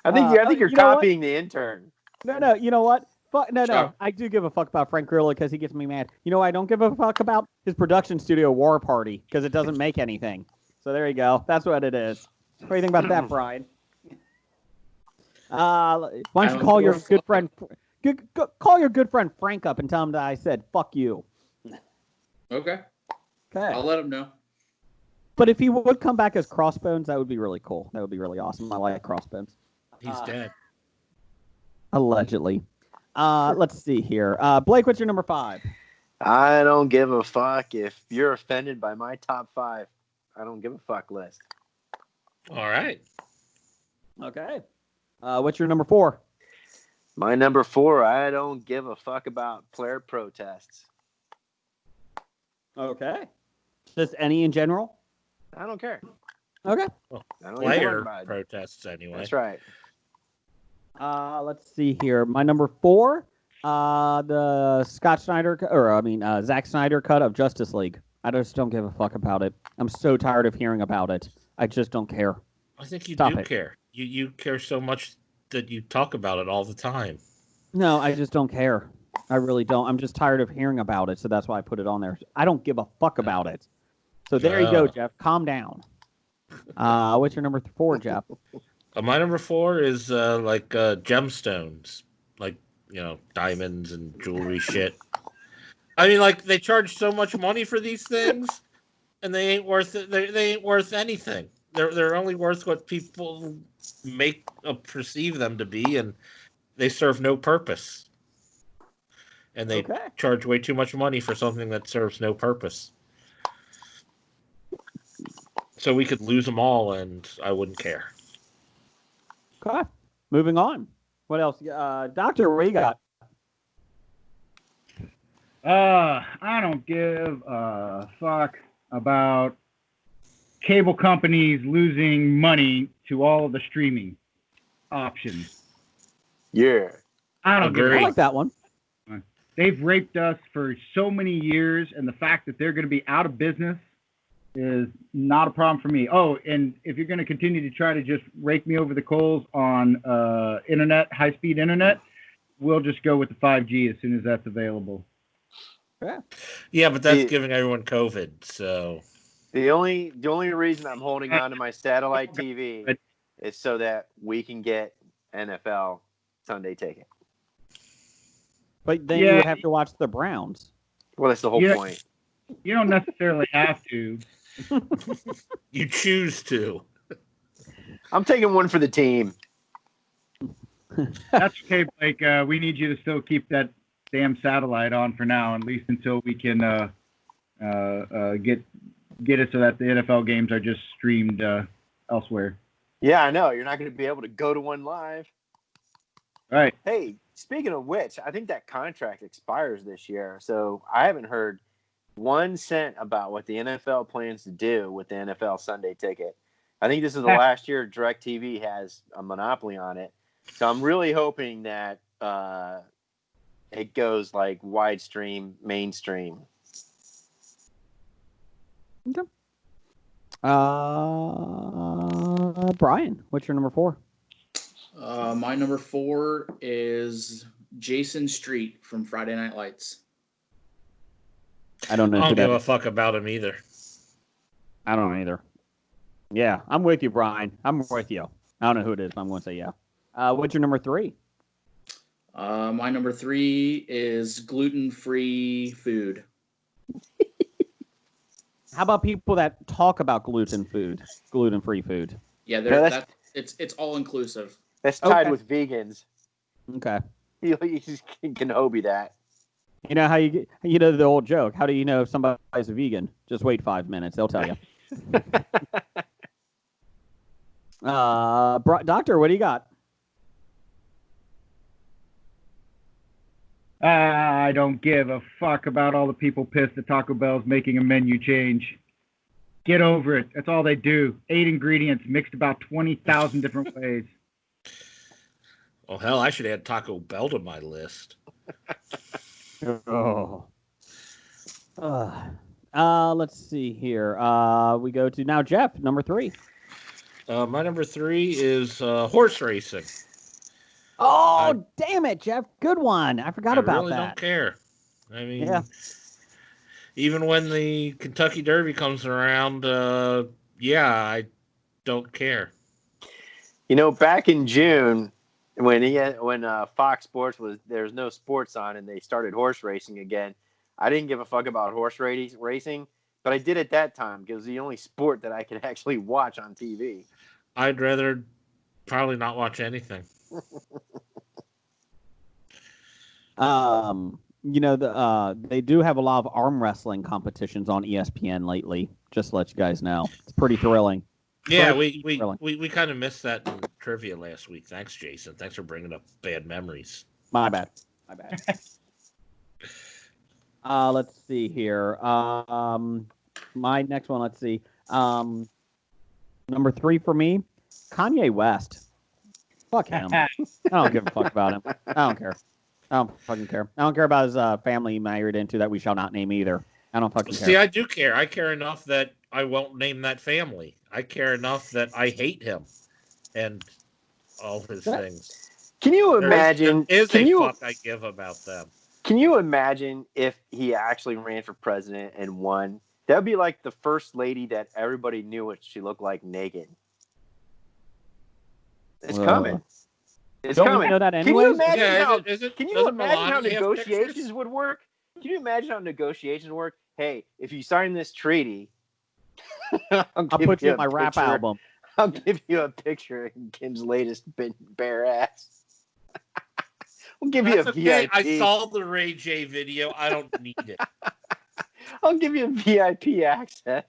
I think you're copying the intern. No. You know what? No. Sure. I do give a fuck about Frank Grillo because he gets me mad. You know what I don't give a fuck about? His production studio War Party because it doesn't make anything. So there you go. That's what it is. What do you think about that, Brian? Why don't you call your good friend call your good friend Frank up and tell him that I said fuck you. Okay. Okay. I'll let him know. But if he would come back as Crossbones, that would be really cool. That would be really awesome. I like Crossbones. He's dead. Allegedly. Let's see here. Blake, what's your number 5? I don't give a fuck if you're offended by my top 5. I don't give a fuck list. All right. Okay. What's your number 4? My number 4, I don't give a fuck about player protests. Okay. Just any in general? I don't care. Okay. I don't Player even care. protests anyway. That's right. Let's see here. My number 4, the Zack Snyder cut of Justice League. I just don't give a fuck about it. I'm so tired of hearing about it. I just don't care. I think you Stop do it. care. You care so much that you talk about it all the time. No, I just don't care. I really don't. I'm just tired of hearing about it, so that's why I put it on there. I don't give a fuck about it. So there you go, Jeff. Calm down. What's your number 4, Jeff? My number 4 is gemstones, like diamonds and jewelry shit. I mean, like they charge so much money for these things, and they ain't worth it. They ain't worth anything. They're only worth what people perceive them to be, and they serve no purpose. And they charge way too much money for something that serves no purpose. So we could lose them all, and I wouldn't care. Okay. Moving on. What else? Doctor, what you got? I don't give a fuck about cable companies losing money to all of the streaming options. Yeah. I don't give a I like that one. They've raped us for so many years, and the fact that they're going to be out of business is not a problem for me. Oh, and if you're going to continue to try to just rake me over the coals on internet, high-speed internet, we'll just go with the 5G as soon as that's available. Yeah, but that's giving everyone COVID, so... The only reason I'm holding on to my satellite TV is so that we can get NFL Sunday Ticket. But then you would have to watch the Browns. Well, that's the whole point. You don't necessarily have to. You choose to. I'm taking one for the team. That's okay, Blake. We need you to still keep that damn satellite on for now, at least until we can get it so that the NFL games are just streamed elsewhere. Yeah, I know. You're not going to be able to go to one live. Right. Hey, speaking of which, I think that contract expires this year. So I haven't heard 1 cent about what the NFL plans to do with the NFL Sunday Ticket. I think this is the last year DirecTV has a monopoly on it. So I'm really hoping that it goes like wide stream, mainstream. Okay. Brian, what's your number 4? My number 4 is Jason Street from Friday Night Lights. I don't know. I don't give a fuck about him either. I don't either. Yeah, I'm with you, Brian. I'm with you. I don't know who it is, but I'm going to say yeah. What's your number 3? My number 3 is gluten-free food. How about people that talk about gluten-free food? Yeah, it's all inclusive. That's tied with vegans. Okay. You just can Hobie that. You know how you know the old joke. How do you know if somebody's a vegan? Just wait 5 minutes. They'll tell you. Doctor, what do you got? I don't give a fuck about all the people pissed that Taco Bell's making a menu change. Get over it. That's all they do. 8 ingredients mixed about 20,000 different ways. Well, hell, I should add Taco Bell to my list. Oh. Let's see here. We go to now Jeff, number 3. My number 3 is horse racing. Oh, damn it, Jeff. Good one. I forgot about that. I really don't care. I mean, even when the Kentucky Derby comes around, I don't care. You know, back in June, when Fox Sports there was no sports on and they started horse racing again, I didn't give a fuck about horse racing, but I did at that time because it was the only sport that I could actually watch on TV. I'd rather probably not watch anything. You know, they do have a lot of arm wrestling competitions on ESPN lately. Just to let you guys know, it's pretty thrilling. Yeah, we kind of missed that in trivia last week. Thanks, Jason. Thanks for bringing up bad memories. My bad. Let's see here. My next one. Let's see. Number 3 for me, Kanye West. Fuck him. I don't give a fuck about him. I don't care. I don't fucking care. I don't care about his family he married into that we shall not name either. I don't fucking care. See, I do care. I care enough that I won't name that family. I care enough that I hate him and all his things. Can you imagine? Fuck I give about them. Can you imagine if he actually ran for president and won? That would be like the first lady that everybody knew what she looked like naked. It's coming. It's don't coming. We know that Can you imagine how negotiations would work? Can you imagine how negotiations work? Hey, if you sign this treaty, I'll put you in my rap album. I'll give you a picture of Kim's latest bare ass. I'll give you a VIP. I saw the Ray J video. I don't need it. I'll give you a VIP access.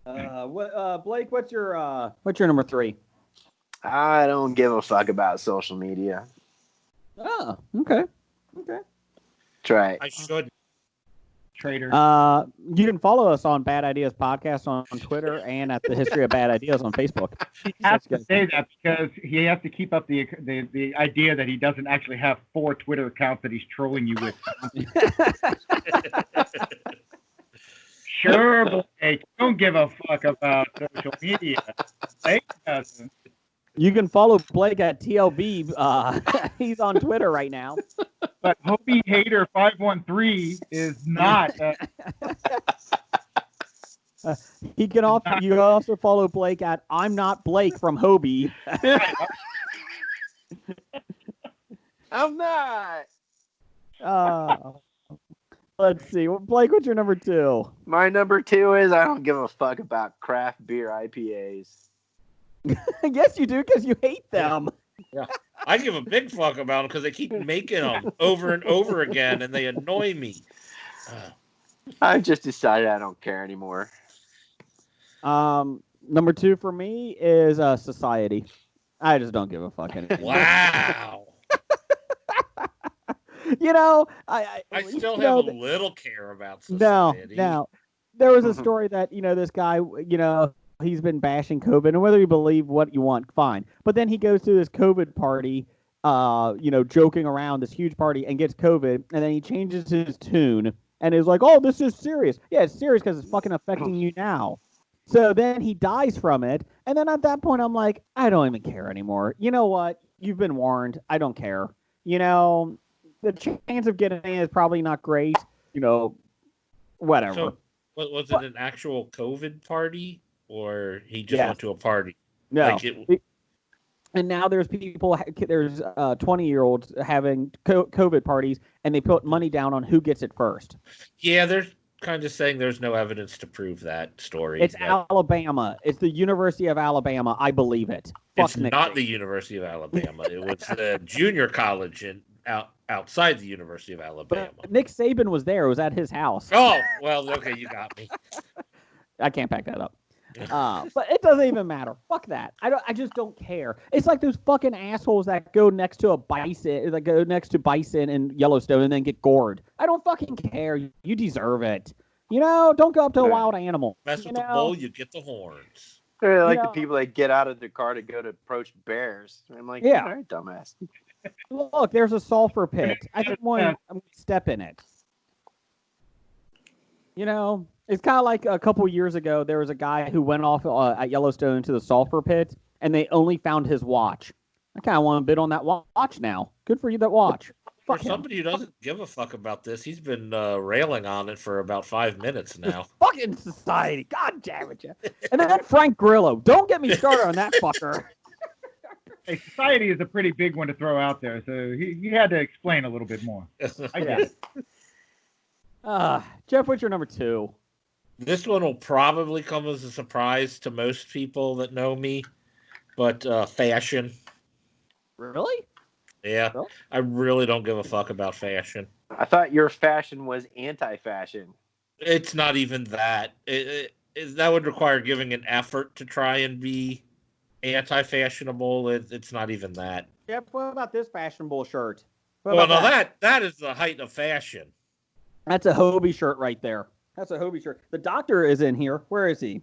Blake, what's your number 3? I don't give a fuck about social media. Oh, okay. Try it. I should. Traitor. You can follow us on Bad Ideas Podcast on Twitter and at the History of Bad Ideas on Facebook. He has to say that because he has to keep up the idea that he doesn't actually have 4 Twitter accounts that he's trolling you with. Sure, Blake. Don't give a fuck about social media. Blake doesn't. You can follow Blake at TLB. He's on Twitter right now. But Hobie Hater 513 is not. You can also follow Blake at I'm Not Blake from Hobie. I'm not. Let's see. Blake, what's your number 2? My number 2 is I don't give a fuck about craft beer IPAs. Yes, you do, because you hate them. Yeah, I give a big fuck about them because they keep making them over and over again, and they annoy me. I've just decided I don't care anymore. Number 2 for me is Society. I just don't give a fuck anymore. Wow. You know, I still have a little care about Society. No. There was a story that, this guy, he's been bashing COVID, and whether you believe what you want, fine. But then he goes to this COVID party, joking around, this huge party, and gets COVID, and then he changes his tune, and is like, oh, this is serious. Yeah, it's serious because it's fucking affecting you now. So then he dies from it, and then at that point, I'm like, I don't even care anymore. You know what? You've been warned. I don't care. The chance of getting it is probably not great. Whatever. So, was it an actual COVID party? Or he just went to a party? No. And now there's 20-year-olds having COVID parties, and they put money down on who gets it first. Yeah, they're kind of saying there's no evidence to prove that story. It's Alabama. It's the University of Alabama. I believe it. It's not the University of Alabama. It was the junior college outside the University of Alabama. But Nick Saban was there. It was at his house. Oh, well, okay, you got me. I can't back that up. But it doesn't even matter. Fuck that. I just don't care. It's like those fucking assholes that go next to bison in Yellowstone and then get gored. I don't fucking care. You deserve it. Don't go up to a wild animal. Mess with the bull, you get the horns. They're like the people that get out of their car to go to approach bears. I'm like, yeah, all right, dumbass. Look, there's a sulfur pit. I just want to step in it. It's kind of like a couple years ago, there was a guy who went off at Yellowstone into the sulfur pit, and they only found his watch. I kind of want to bid on that watch now. Good for you, that watch. For somebody who doesn't give a fuck about this, he's been railing on it for about 5 minutes now. Fucking Society. God damn it, Jeff. And then Frank Grillo. Don't get me started on that fucker. Hey, Society is a pretty big one to throw out there, so he had to explain a little bit more. I get it. Jeff, what's your number 2? This one will probably come as a surprise to most people that know me, but fashion. Really? Yeah, really? I really don't give a fuck about fashion. I thought your fashion was anti-fashion. It's not even that. That would require giving an effort to try and be anti-fashionable. It's not even that. Jeff, what about this fashionable shirt? That is the height of fashion. That's a Hobie shirt right there. That's a Hobie shirt. The doctor is in here. Where is he?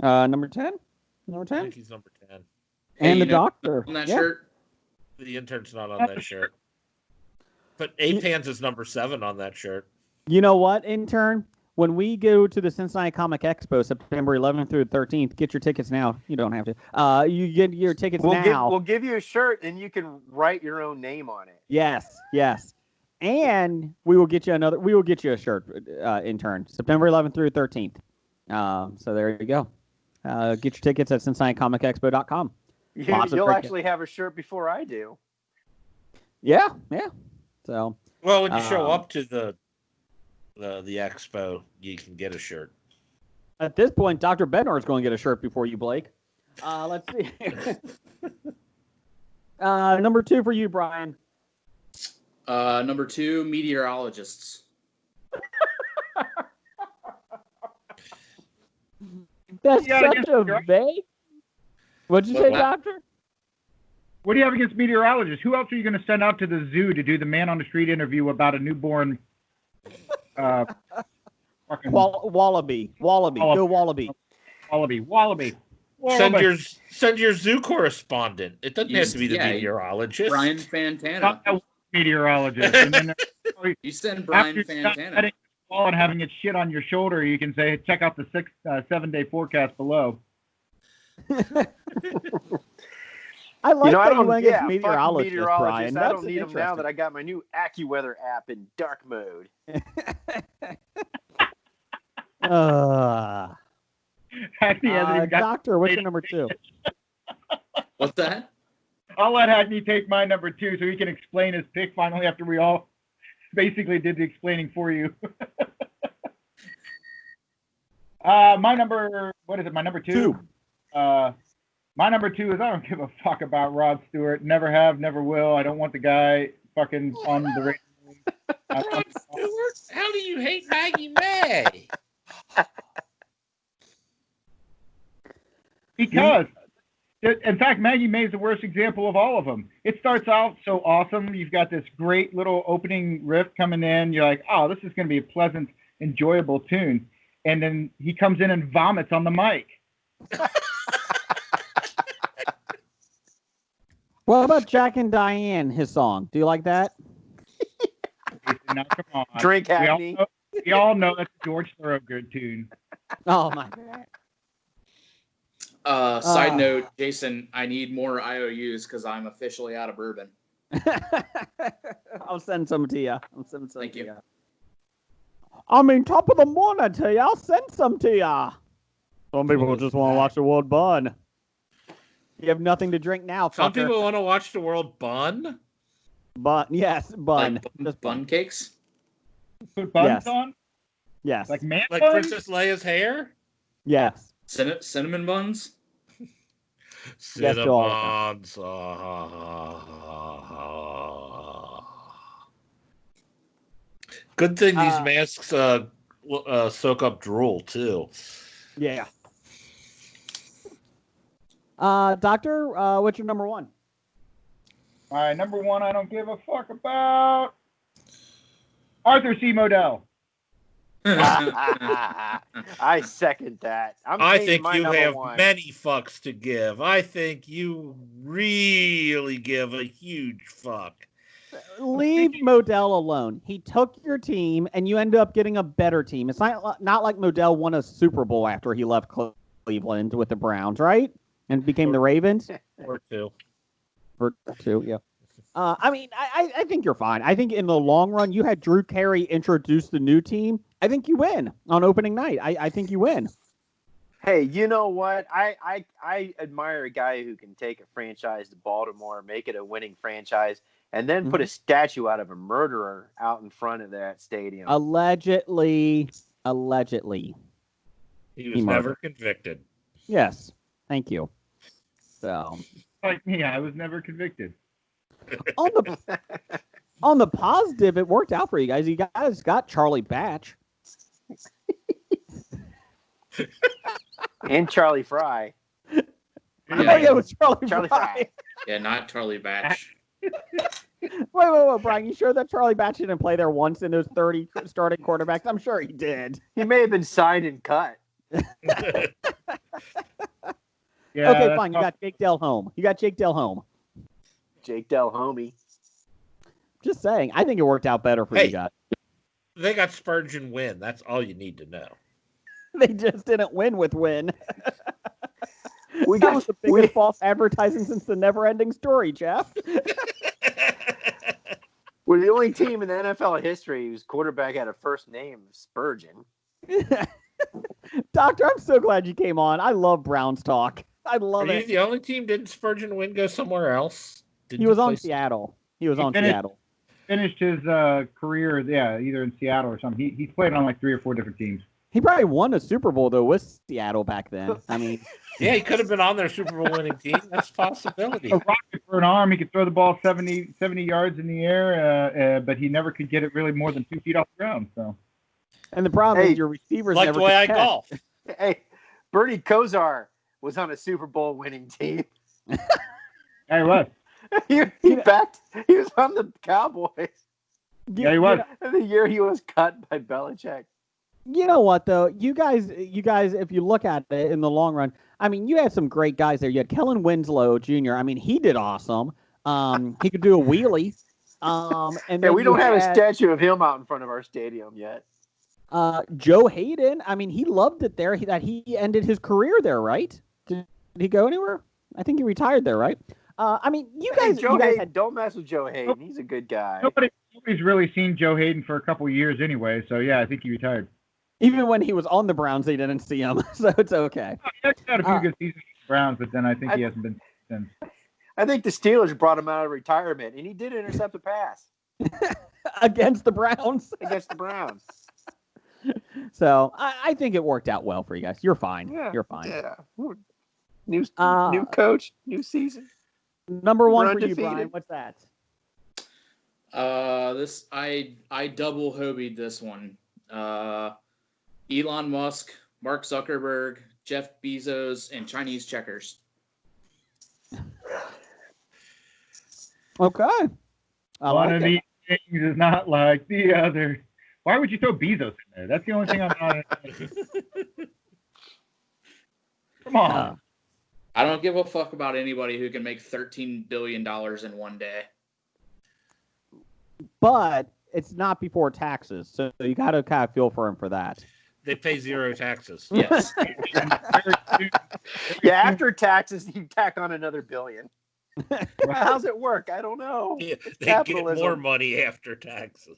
Number 10? Number 10? I think he's number 10. And the doctor. On that shirt? The intern's not on that shirt. But A-Pans is number 7 on that shirt. You know what, intern? When we go to the Cincinnati Comic Expo, September 11th through 13th, get your tickets now. You don't have to. You get your tickets now. We'll give you a shirt, and you can write your own name on it. Yes. And we will get you a shirt, intern, September 11th through 13th. So there you go. Get your tickets at CincinnatiComicExpo.com. You'll actually have a shirt before I do. Yeah. So. Well, when you show up to the expo, you can get a shirt. At this point, Dr. Bednar is going to get a shirt before you, Blake. Let's see. Number 2 for you, Brian. Number 2, meteorologists. That's such a vague. What'd you say, Doctor? What do you have against meteorologists? Who else are you going to send out to the zoo to do the man on the street interview about a newborn Fucking Wallaby. Go Wallaby. Wallaby. Send your zoo correspondent. It doesn't have to be the meteorologist. Brian Fantana. Meteorologist. And then you send Brian after Fantana. And having it shit on your shoulder, you can say, check out the 7-day forecast below. I like that you fuck went against meteorologists, Brian. I don't need them now that I got my new AccuWeather app in dark mode. Doctor, what's your number 2? What's that? I'll let Hackney take my number 2 so he can explain his pick finally after we all basically did the explaining for you. My number 2? My number 2 is I don't give a fuck about Rod Stewart. Never have, never will. I don't want the guy fucking on the radio. Rod Stewart? How do you hate Maggie May? Because, in fact, Maggie May is the worst example of all of them. It starts out so awesome. You've got this great little opening riff coming in. You're like, oh, this is going to be a pleasant, enjoyable tune. And then he comes in and vomits on the mic. What about Jack and Diane, his song? Do you like that? Now, come on. Drink Hackney. We all know that's a George Thorogood tune. Oh, my God. Side note, Jason, I need more IOUs because I'm officially out of bourbon. I'll send some to you. Thank you. I mean, top of the morning to you. I'll send some to you. Some people just want to watch the world burn. You have nothing to drink now, fucker. Some people want to watch the world bun? Bun, yes, bun. Like bun cakes? Put buns on? Yes. Like man Like buns? Princess Leia's hair? Yes. Cinnamon buns? Cinnamons. Good thing these masks soak up drool, too. Yeah. Doctor, what's your number 1? My number 1 I don't give a fuck about. Arthur C. Modell. I second that. I think you have many fucks to give. I think you really give a huge fuck. Leave Modell alone. He took your team, and you end up getting a better team. It's not like Modell won a Super Bowl after he left Cleveland with the Browns, right? And became the Ravens? Or 2. For 2, yeah. I mean, I think you're fine. I think in the long run, you had Drew Carey introduce the new team. I think you win on opening night. I think you win. Hey, you know what? I admire a guy who can take a franchise to Baltimore, make it a winning franchise, and then put a statue out of a murderer out in front of that stadium. Allegedly. He was never convicted. Yes. Thank you. So, like me, I was never convicted. On the positive, it worked out for you guys. You guys got Charlie Batch. And Charlie Fry. Yeah, it was Charlie Fry. Yeah, not Charlie Batch. Wait, Brian, you sure that Charlie Batch didn't play there once in those 30 starting quarterbacks? I'm sure he did. He may have been signed and cut. Yeah, okay, fine. You got Jake Delhomme. Jake Delhomme. Just saying. I think it worked out better for you guys. They got Spurgeon Wynn. That's all you need to know. They just didn't win with Wynn. We got the biggest false advertising since the never-ending story, Jeff. We're the only team in the NFL history whose quarterback had a first name of Spurgeon. Doctor, I'm so glad you came on. I love Browns talk. I love it. Are you the only team? Didn't Spurgeon Wynn go somewhere else? He was on Seattle. Seattle. Finished his career, either in Seattle or something. He's played on like 3 or 4 different teams. He probably won a Super Bowl, though, with Seattle back then. I mean... Yeah, he could have been on their Super Bowl winning team. That's a possibility. A rocket for an arm. He could throw the ball 70 yards in the air, but he never could get it really more than 2 feet off the ground. So. And the problem is your receivers like never the way I catch. golf. Hey, Bernie Kosar was on a Super Bowl winning team. Hey, what? he was on the Cowboys. Yeah, he was. The year he was cut by Belichick. You know what though? You guys, if you look at it in the long run, I mean, you had some great guys there. You had Kellen Winslow Jr. I mean, he did awesome. He could do a wheelie. And Yeah, then we don't have a had, statue of him out in front of our stadium yet. Joe Hayden. I mean, he loved it there. He ended his career there, right? Did he go anywhere? I think he retired there, right? I mean, you guys Hayden, don't mess with Joe Hayden. He's a good guy. Nobody's really seen Joe Hayden for a couple of years anyway. So yeah, I think he retired. Even when he was on the Browns, they didn't see him, so it's okay. He's had a few good seasons with the Browns, but then I think he hasn't been since. I think the Steelers brought him out of retirement, and he did intercept a pass against the Browns. So I think it worked out well for you guys. You're fine. Yeah, you're fine. Yeah. New coach, new season. Number one for you, Brian. What's that? This I double Hobie'd this one. Elon Musk, Mark Zuckerberg, Jeff Bezos, and Chinese checkers. Okay. One of these things is not like the other. Why would you throw Bezos in there? That's the only thing I'm not. Come on. I don't give a fuck about anybody who can make $13 billion in one day. But it's not before taxes, so you got to kind of feel for him for that. They pay zero taxes. Yes. Yeah, after taxes, you tack on another $1 billion. How's it work? I don't know. Yeah, they get more money after taxes.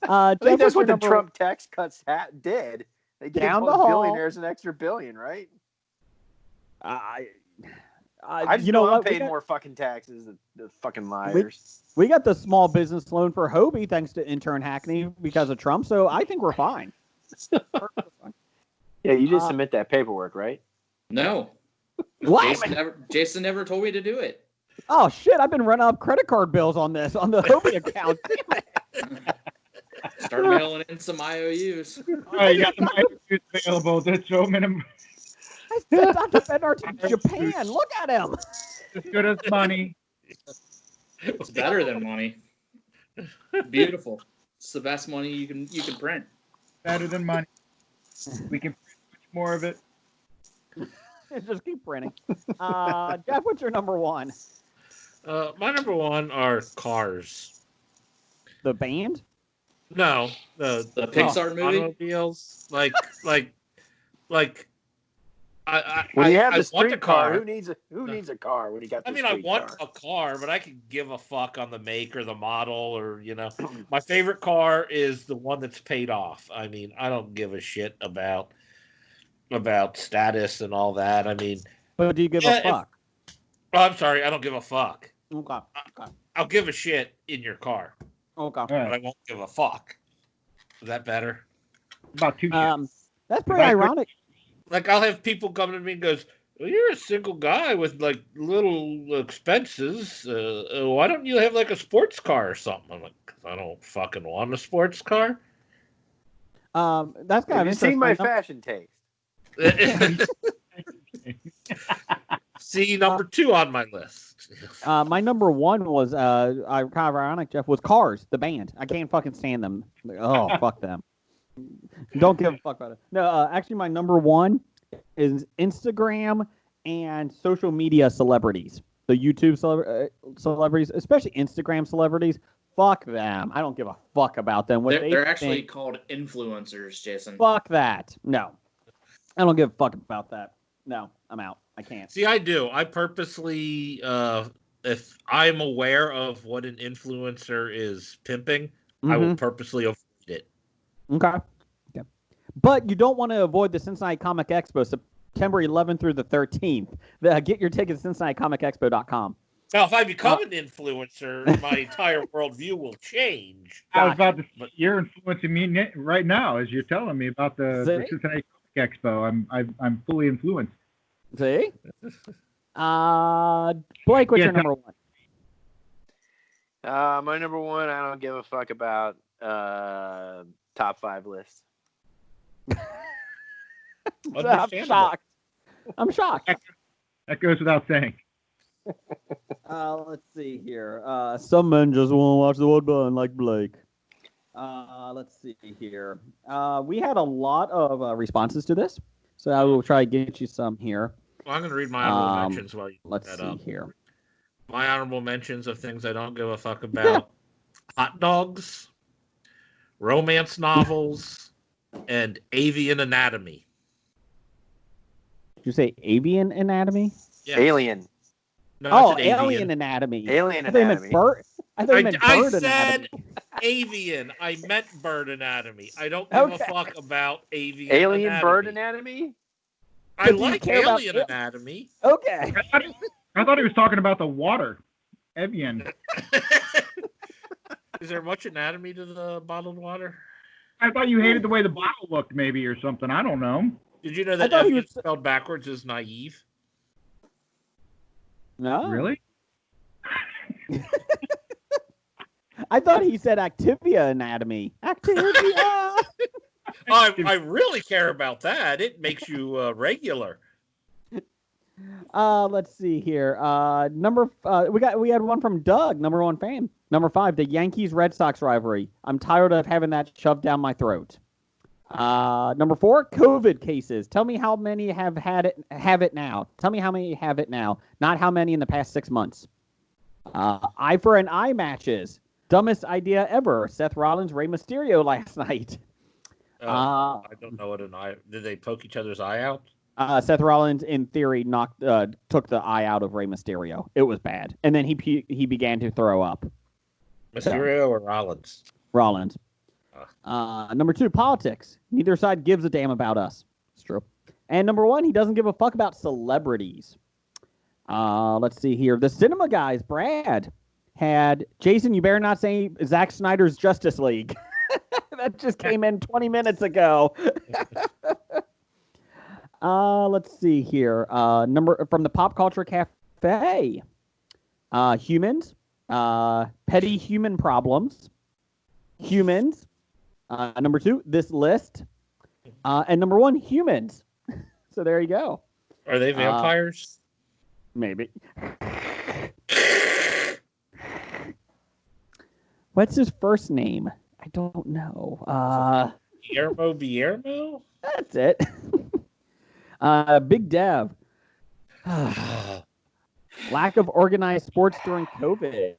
I think that's what the Trump tax cuts did. They gave down the billionaires an extra $1 billion, right? I just you know I'm what? paying more fucking taxes than the fucking liars. We got the small business loan for Hobie thanks to intern Hackney because of Trump, so I think we're fine. Yeah, you did submit that paperwork, right? No. What? Jason never told me to do it. Oh shit! I've been running up credit card bills on the Hobie account. Start mailing in some IOUs. Oh, you got the IOUs available. That's so minimum. I sent Dr. Bednar to Japan. Look at him. As good as money. It's better than money. Beautiful. It's the best money you can print. Better than money. We can print much more of it. Just keep printing. Jeff, what's your number one? My number one are Cars. The band? No, the Pixar movie. Automobiles, like. When you have the want Streetcar, who needs a car when you got the I want a car, but I could give a fuck on the make or the model or, my favorite car is the one that's paid off. I mean, I don't give a shit about status and all that. I mean, but do you give a fuck? I'm sorry, I don't give a fuck. Okay. I'll give a shit in your car. Okay. But I won't give a fuck. Is that better? About 2 years. That's pretty ironic. Like, I'll have people come to me and goes, well, you're a single guy with, like, little expenses. Why don't you have, like, a sports car or something? I'm like, I don't fucking want a sports car. That's kind of interesting. Have you seen my fashion taste? See, number 2 on my list. My number one was, kind of ironic, Jeff, was Cars, the band. I can't fucking stand them. Like, oh, fuck them. Don't give a fuck about it. No, actually, my number one is Instagram and social media celebrities. The YouTube celebrities, especially Instagram celebrities. Fuck them. I don't give a fuck about them. They're actually called influencers, Jason. Fuck that. No. I don't give a fuck about that. No, I'm out. I can't. See, I do. I purposely, if I'm aware of what an influencer is pimping, I will purposely avoid it. Okay. But you don't want to avoid the Cincinnati Comic Expo, September 11th through the 13th. Get your tickets at CincinnatiComicExpo.com. Now, if I become an influencer, my entire worldview will change. I was about to say, you're influencing me right now as you're telling me about the Cincinnati Comic Expo. I'm fully influenced. See? Blake, what's your number one? My number one, I don't give a fuck about top 5 lists. I'm shocked. That goes without saying. Let's see here. Some men just want to watch the woodbine like Blake. Let's see here. We had a lot of responses to this, so I will try to get you some here. Well, I'm going to read my honorable mentions while you Let's look see that up. here. My honorable mentions of things I don't give a fuck about: hot dogs, romance novels, and avian anatomy. Did you say avian anatomy? Yes. Alien. No, I said Alien anatomy. Alien I thought you meant anatomy. bird. I thought you meant I bird said anatomy. avian. I meant bird anatomy. I don't give a fuck about avian Alien anatomy. bird anatomy? I But do you like care about alien anatomy. Okay. I thought he was talking about the water. Evian. Is there much anatomy to the bottled water? I thought you hated the way the bottle looked, maybe, or something. I don't know. Did you know I that thought he Evian was- spelled backwards is naive? No. Really? I thought he said Activia anatomy. Activia. I really care about that. It makes you regular. Let's see here. We had one from Doug, number 1 fan. Number 5, the Yankees Red Sox rivalry. I'm tired of having that shoved down my throat. Number 4, COVID cases. Tell me how many have it now. Tell me how many have it now, not how many in the past 6 months. Eye for an eye matches. Dumbest idea ever. Seth Rollins, Rey Mysterio last night. I don't know what an eye. Did they poke each other's eye out? Seth Rollins, in theory, took the eye out of Rey Mysterio. It was bad, and then he began to throw up. Mysterio or Rollins? Rollins. Number 2, politics. Neither side gives a damn about us. It's true. And number 1, he doesn't give a fuck about celebrities. Let's see here. The cinema guys, Brad, had Jason. You better not say Zack Snyder's Justice League. That just came in 20 minutes ago. Let's see here. Number from the Pop Culture Cafe. Humans. Petty human problems. Humans. Number 2, this list. And number 1, humans. So there you go. Are they vampires? Maybe. What's his first name? I don't know. Guillermo? That's it. Big Dev. Lack of organized sports during COVID.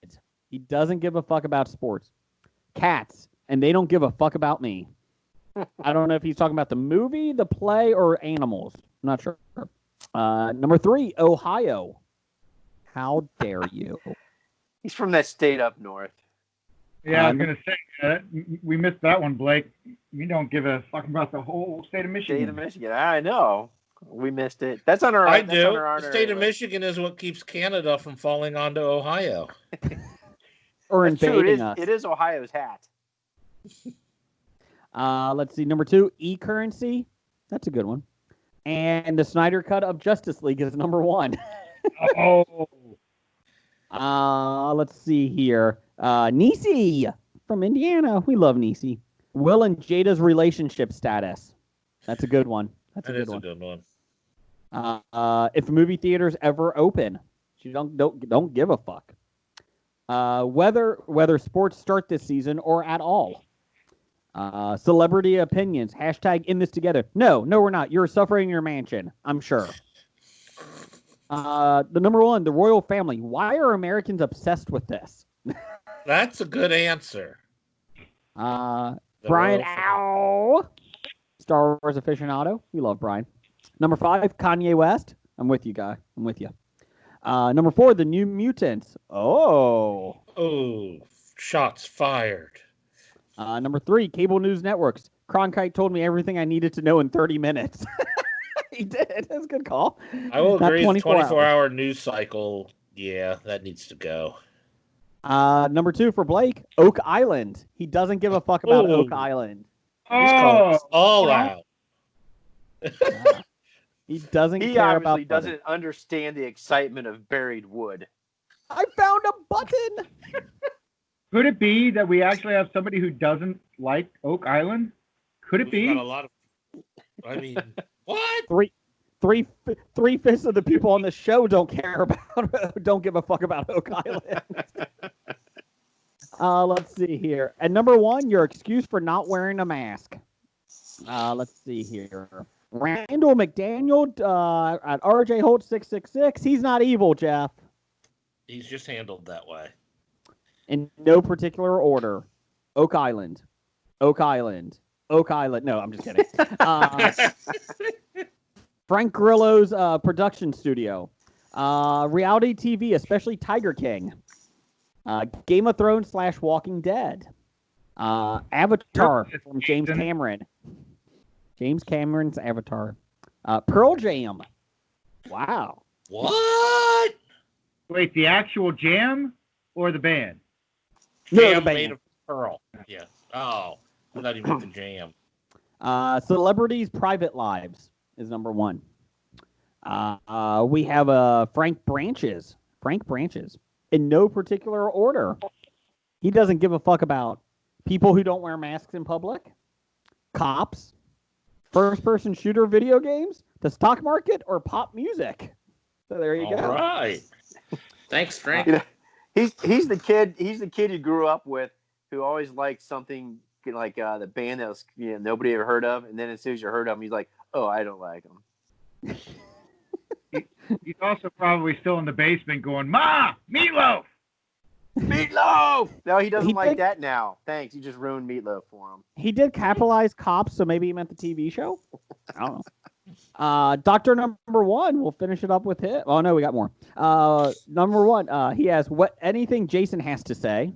He doesn't give a fuck about sports. Cats, and they don't give a fuck about me. I don't know if he's talking about the movie, the play, or animals. I'm not sure. Number 3, Ohio. How dare you? He's from that state up north. Yeah, I was going to say, we missed that one, Blake. We don't give a fuck about the whole state of Michigan. State of Michigan. I know. We missed it. That's on our. I that's do. on our The state of Michigan is what keeps Canada from falling onto Ohio. Or That's true. invading us. It is Ohio's hat. Let's see. Number 2, e-currency. That's a good one. And the Snyder Cut of Justice League is number 1. Oh. Let's see here. Nisi from Indiana. We love Nisi. Will and Jada's relationship status. That's a good one. That's a That good is a one. good one. If movie theaters ever open, you don't give a fuck. Whether sports start this season or at all. Celebrity opinions. Hashtag in this together. No, we're not. You're suffering in your mansion, I'm sure. The number 1, the royal family. Why are Americans obsessed with this? That's a good answer. Brian royal Ow. Star Wars aficionado. We love Brian. Number 5, Kanye West. I'm with you, guy. I'm with you. Number 4, the New Mutants. Oh, shots fired. Number 3, cable news networks. Cronkite told me everything I needed to know in 30 minutes. He did. That's a good call. I will Not agree. The 24 24-hour news cycle, yeah, that needs to go. Number 2 for Blake, Oak Island. He doesn't give a fuck about Oak Island. He's calling us all out. He doesn't He care obviously about doesn't understand the excitement of buried wood. I found a button. Could it be that we actually have somebody who doesn't like Oak Island? Could it We've be? got a lot of. I mean, what? 3/5 of the people on the show don't give a fuck about Oak Island. Let's see here. At number 1, your excuse for not wearing a mask. Let's see here. Randall McDaniel at RJ Holt 666. He's not evil, Jeff. He's just handled that way. In no particular order. Oak Island. Oak Island. Oak Island. No, I'm just kidding. Frank Grillo's production studio. Reality TV, especially Tiger King. Game of Thrones / Walking Dead. Avatar from James Cameron. James Cameron's Avatar. Pearl Jam. Wow. What? Wait, the actual jam or the band? No, Jam the band. made of pearl. Yes. Oh, I thought you meant the jam. Celebrities' private lives is number 1. We have Frank Branches. Frank Branches. In no particular order. He doesn't give a fuck about people who don't wear masks in public, cops, first-person shooter video games, the stock market, or pop music. So there you go. All right. Thanks, Frank. He's the kid. He's the kid you grew up with, who always liked something like the band that was nobody ever heard of, and then as soon as you heard of him, he's like, "Oh, I don't like them." He's also probably still in the basement going, "Ma, Meatloaf!" Meatloaf! No, he doesn't like that now. Thanks. You just ruined Meatloaf for him. He did capitalize cops, so maybe he meant the TV show? I don't know. Doctor number 1, we'll finish it up with him. Oh, no, we got more. Number 1, he has anything Jason has to say.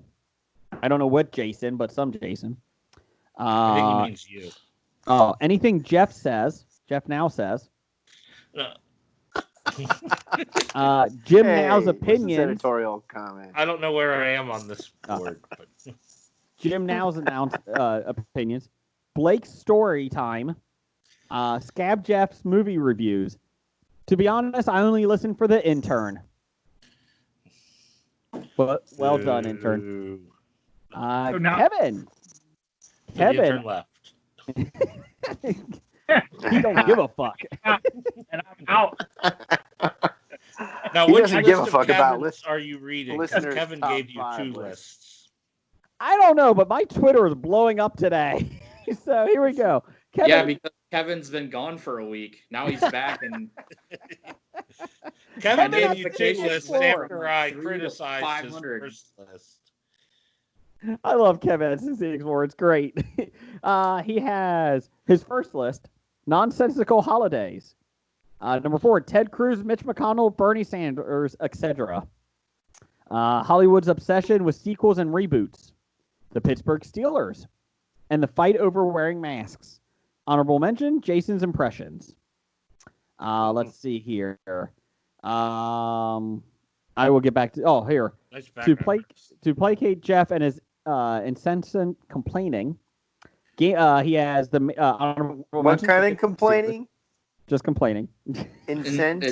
I don't know what Jason, but some Jason. I think he means you. Oh, anything Jeff now says. Jim Now's opinion. Editorial comment. I don't know where I am on this board. But. Jim Now's opinions. Blake's story time. Scab Jeff's movie reviews. To be honest, I only listen for the intern. But well done, intern. So now- Kevin. The intern left. He don't give a fuck. And I'm out. Now, He which doesn't list give a of fuck about Kevins are you reading? Because listeners' Kevin top gave you 5 2 lists. lists. I don't know, but my Twitter is blowing up today. So here we go. Kevin, Yeah, because Kevin's been gone for a week. Now he's back and Kevin Kevin gave has you the 2 case lists for after I 3 to criticized his 500. first list. I love Kevin at It's great. He has his first list, nonsensical holidays. Number 4, Ted Cruz, Mitch McConnell, Bernie Sanders, etc. Hollywood's obsession with sequels and reboots. The Pittsburgh Steelers. And the fight over wearing masks. Honorable mention, Jason's impressions. Let's see here. I will get back to... Oh, here. Nice To placate Jeff and his incessant complaining, he has the honorable What mention- kind of complaining? Just complaining. Incensant?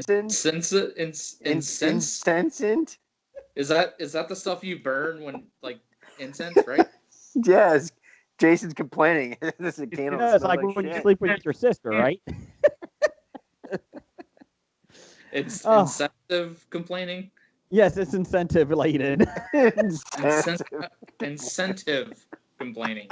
Incensant? Is that the stuff you burn when like incense, right? Yes. Jason's complaining. This is a candle. Yeah, it's like when you sleep with your sister, right? It's Oh. incentive complaining. Yes, it's incentive related. Incentive complaining.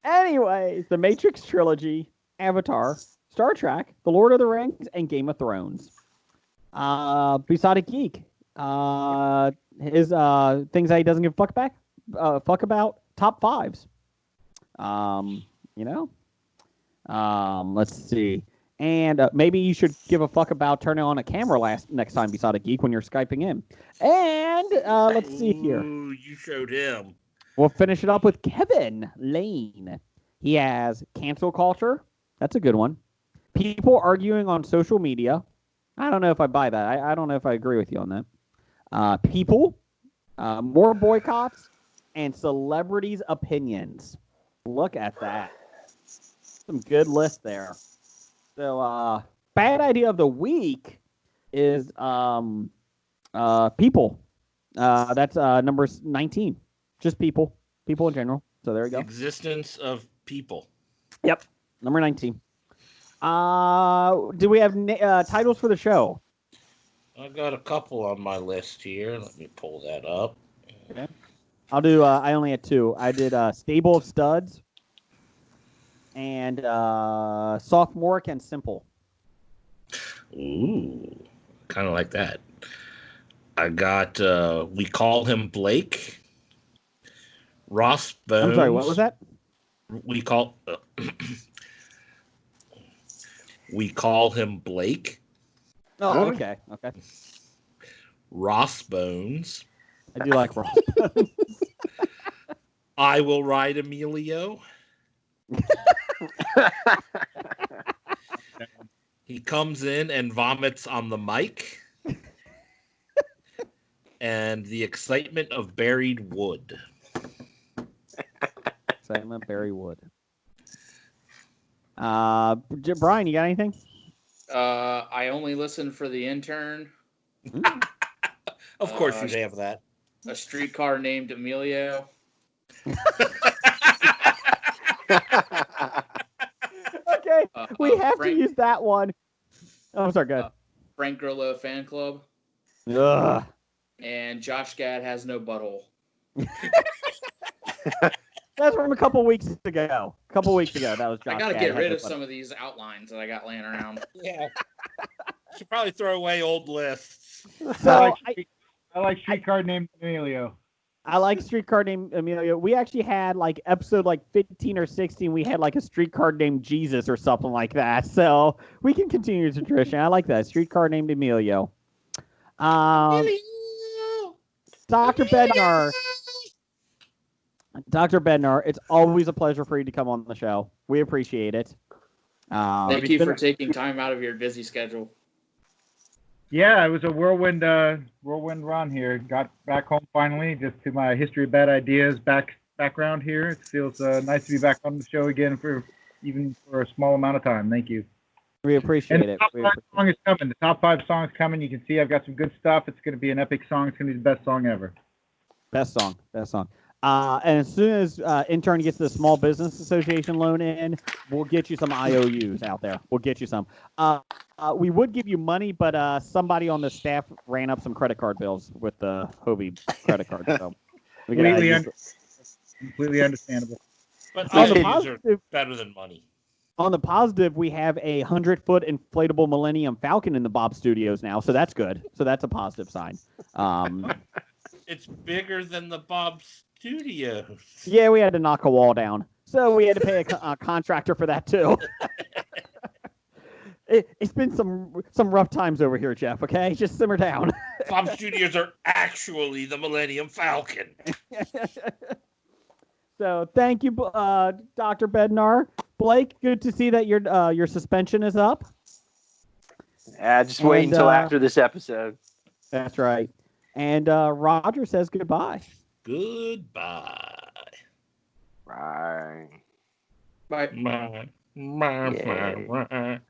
Anyways, the Matrix trilogy, Avatar, Star Trek, The Lord of the Rings, and Game of Thrones. Besotted Geek. His things that he doesn't give a fuck about. Top 5s. Let's see. And maybe you should give a fuck about turning on a camera next time Besotted Geek when you're Skyping in. And let's see here. Ooh, you showed him. We'll finish it up with Kevin Lane. He has cancel culture. That's a good one. People arguing on social media. I don't know if I buy that. I don't know if I agree with you on that. People. More boycotts. And celebrities' opinions. Look at that. Some good list there. So, bad idea of the week is people. That's number 19. Just people. People in general. So there you go. Existence of people. Yep. Number 19. Do we have titles for the show? I got a couple on my list here. Let me pull that up. Okay. I'll do. I only had two. I did Stable of Studs and Sophomoric and Simple. Ooh, kind of like that. I got We Call Him Blake. Ross Bones. I'm sorry, what was that? We call him Blake. Oh, okay. Ross Bones. I do like Ross. I Will Ride Emilio. He comes in and vomits on the mic. And The Excitement of Buried Wood. Excitement Barry Wood. Brian, you got anything? I only listen for The Intern. Of course you'd have that. A Streetcar Named Emilio. Okay, we have to use that one. Oh, I'm sorry, go ahead. Frank Grillo Fan Club. Ugh. And Josh Gad Has No Butthole. That's from a couple weeks ago. That was Josh. I gotta Gad get Has rid No of some of these outlines that I got laying around. Yeah. Should probably throw away old lists. So I like Streetcar Named Emilio. I like Streetcar Named Emilio. We actually had like episode 15 or 16. We had like a Streetcar Named Jesus or something like that. So we can continue the tradition. I like that Streetcar Named Emilio. Dr. Bednar. Dr. Bednar, it's always a pleasure for you to come on the show. We appreciate it. Thank you for taking time out of your busy schedule. Yeah, it was a whirlwind run here. Got back home finally, just to my History of Bad Ideas background here. It feels nice to be back on the show again for a small amount of time. Thank you. We appreciate it. The top 5 song is coming. The top 5 songs coming. You can see I've got some good stuff. It's going to be an epic song. It's going to be the best song ever. Best song. And as soon as intern gets the Small Business Association loan in, we'll get you some IOUs out there. We'll get you some. We would give you money, but somebody on the staff ran up some credit card bills with the Hobie credit card. So completely understandable. But On the IOUs positive- are better than money. On the positive, we have a 100-foot inflatable Millennium Falcon in the Bob Studios now, so that's good. So that's a positive sign. It's bigger than the Bob Studios. Yeah, we had to knock a wall down, so we had to pay a contractor for that too. It's been some rough times over here, Jeff. Okay, just simmer down. Bob Studios are actually the Millennium Falcon. So thank you, Dr. Bednar. Blake, good to see that your suspension is up. Yeah, just wait until after this episode. That's right. And Roger says goodbye. Goodbye. Right. Bye. Bye. Bye. Yeah. Bye.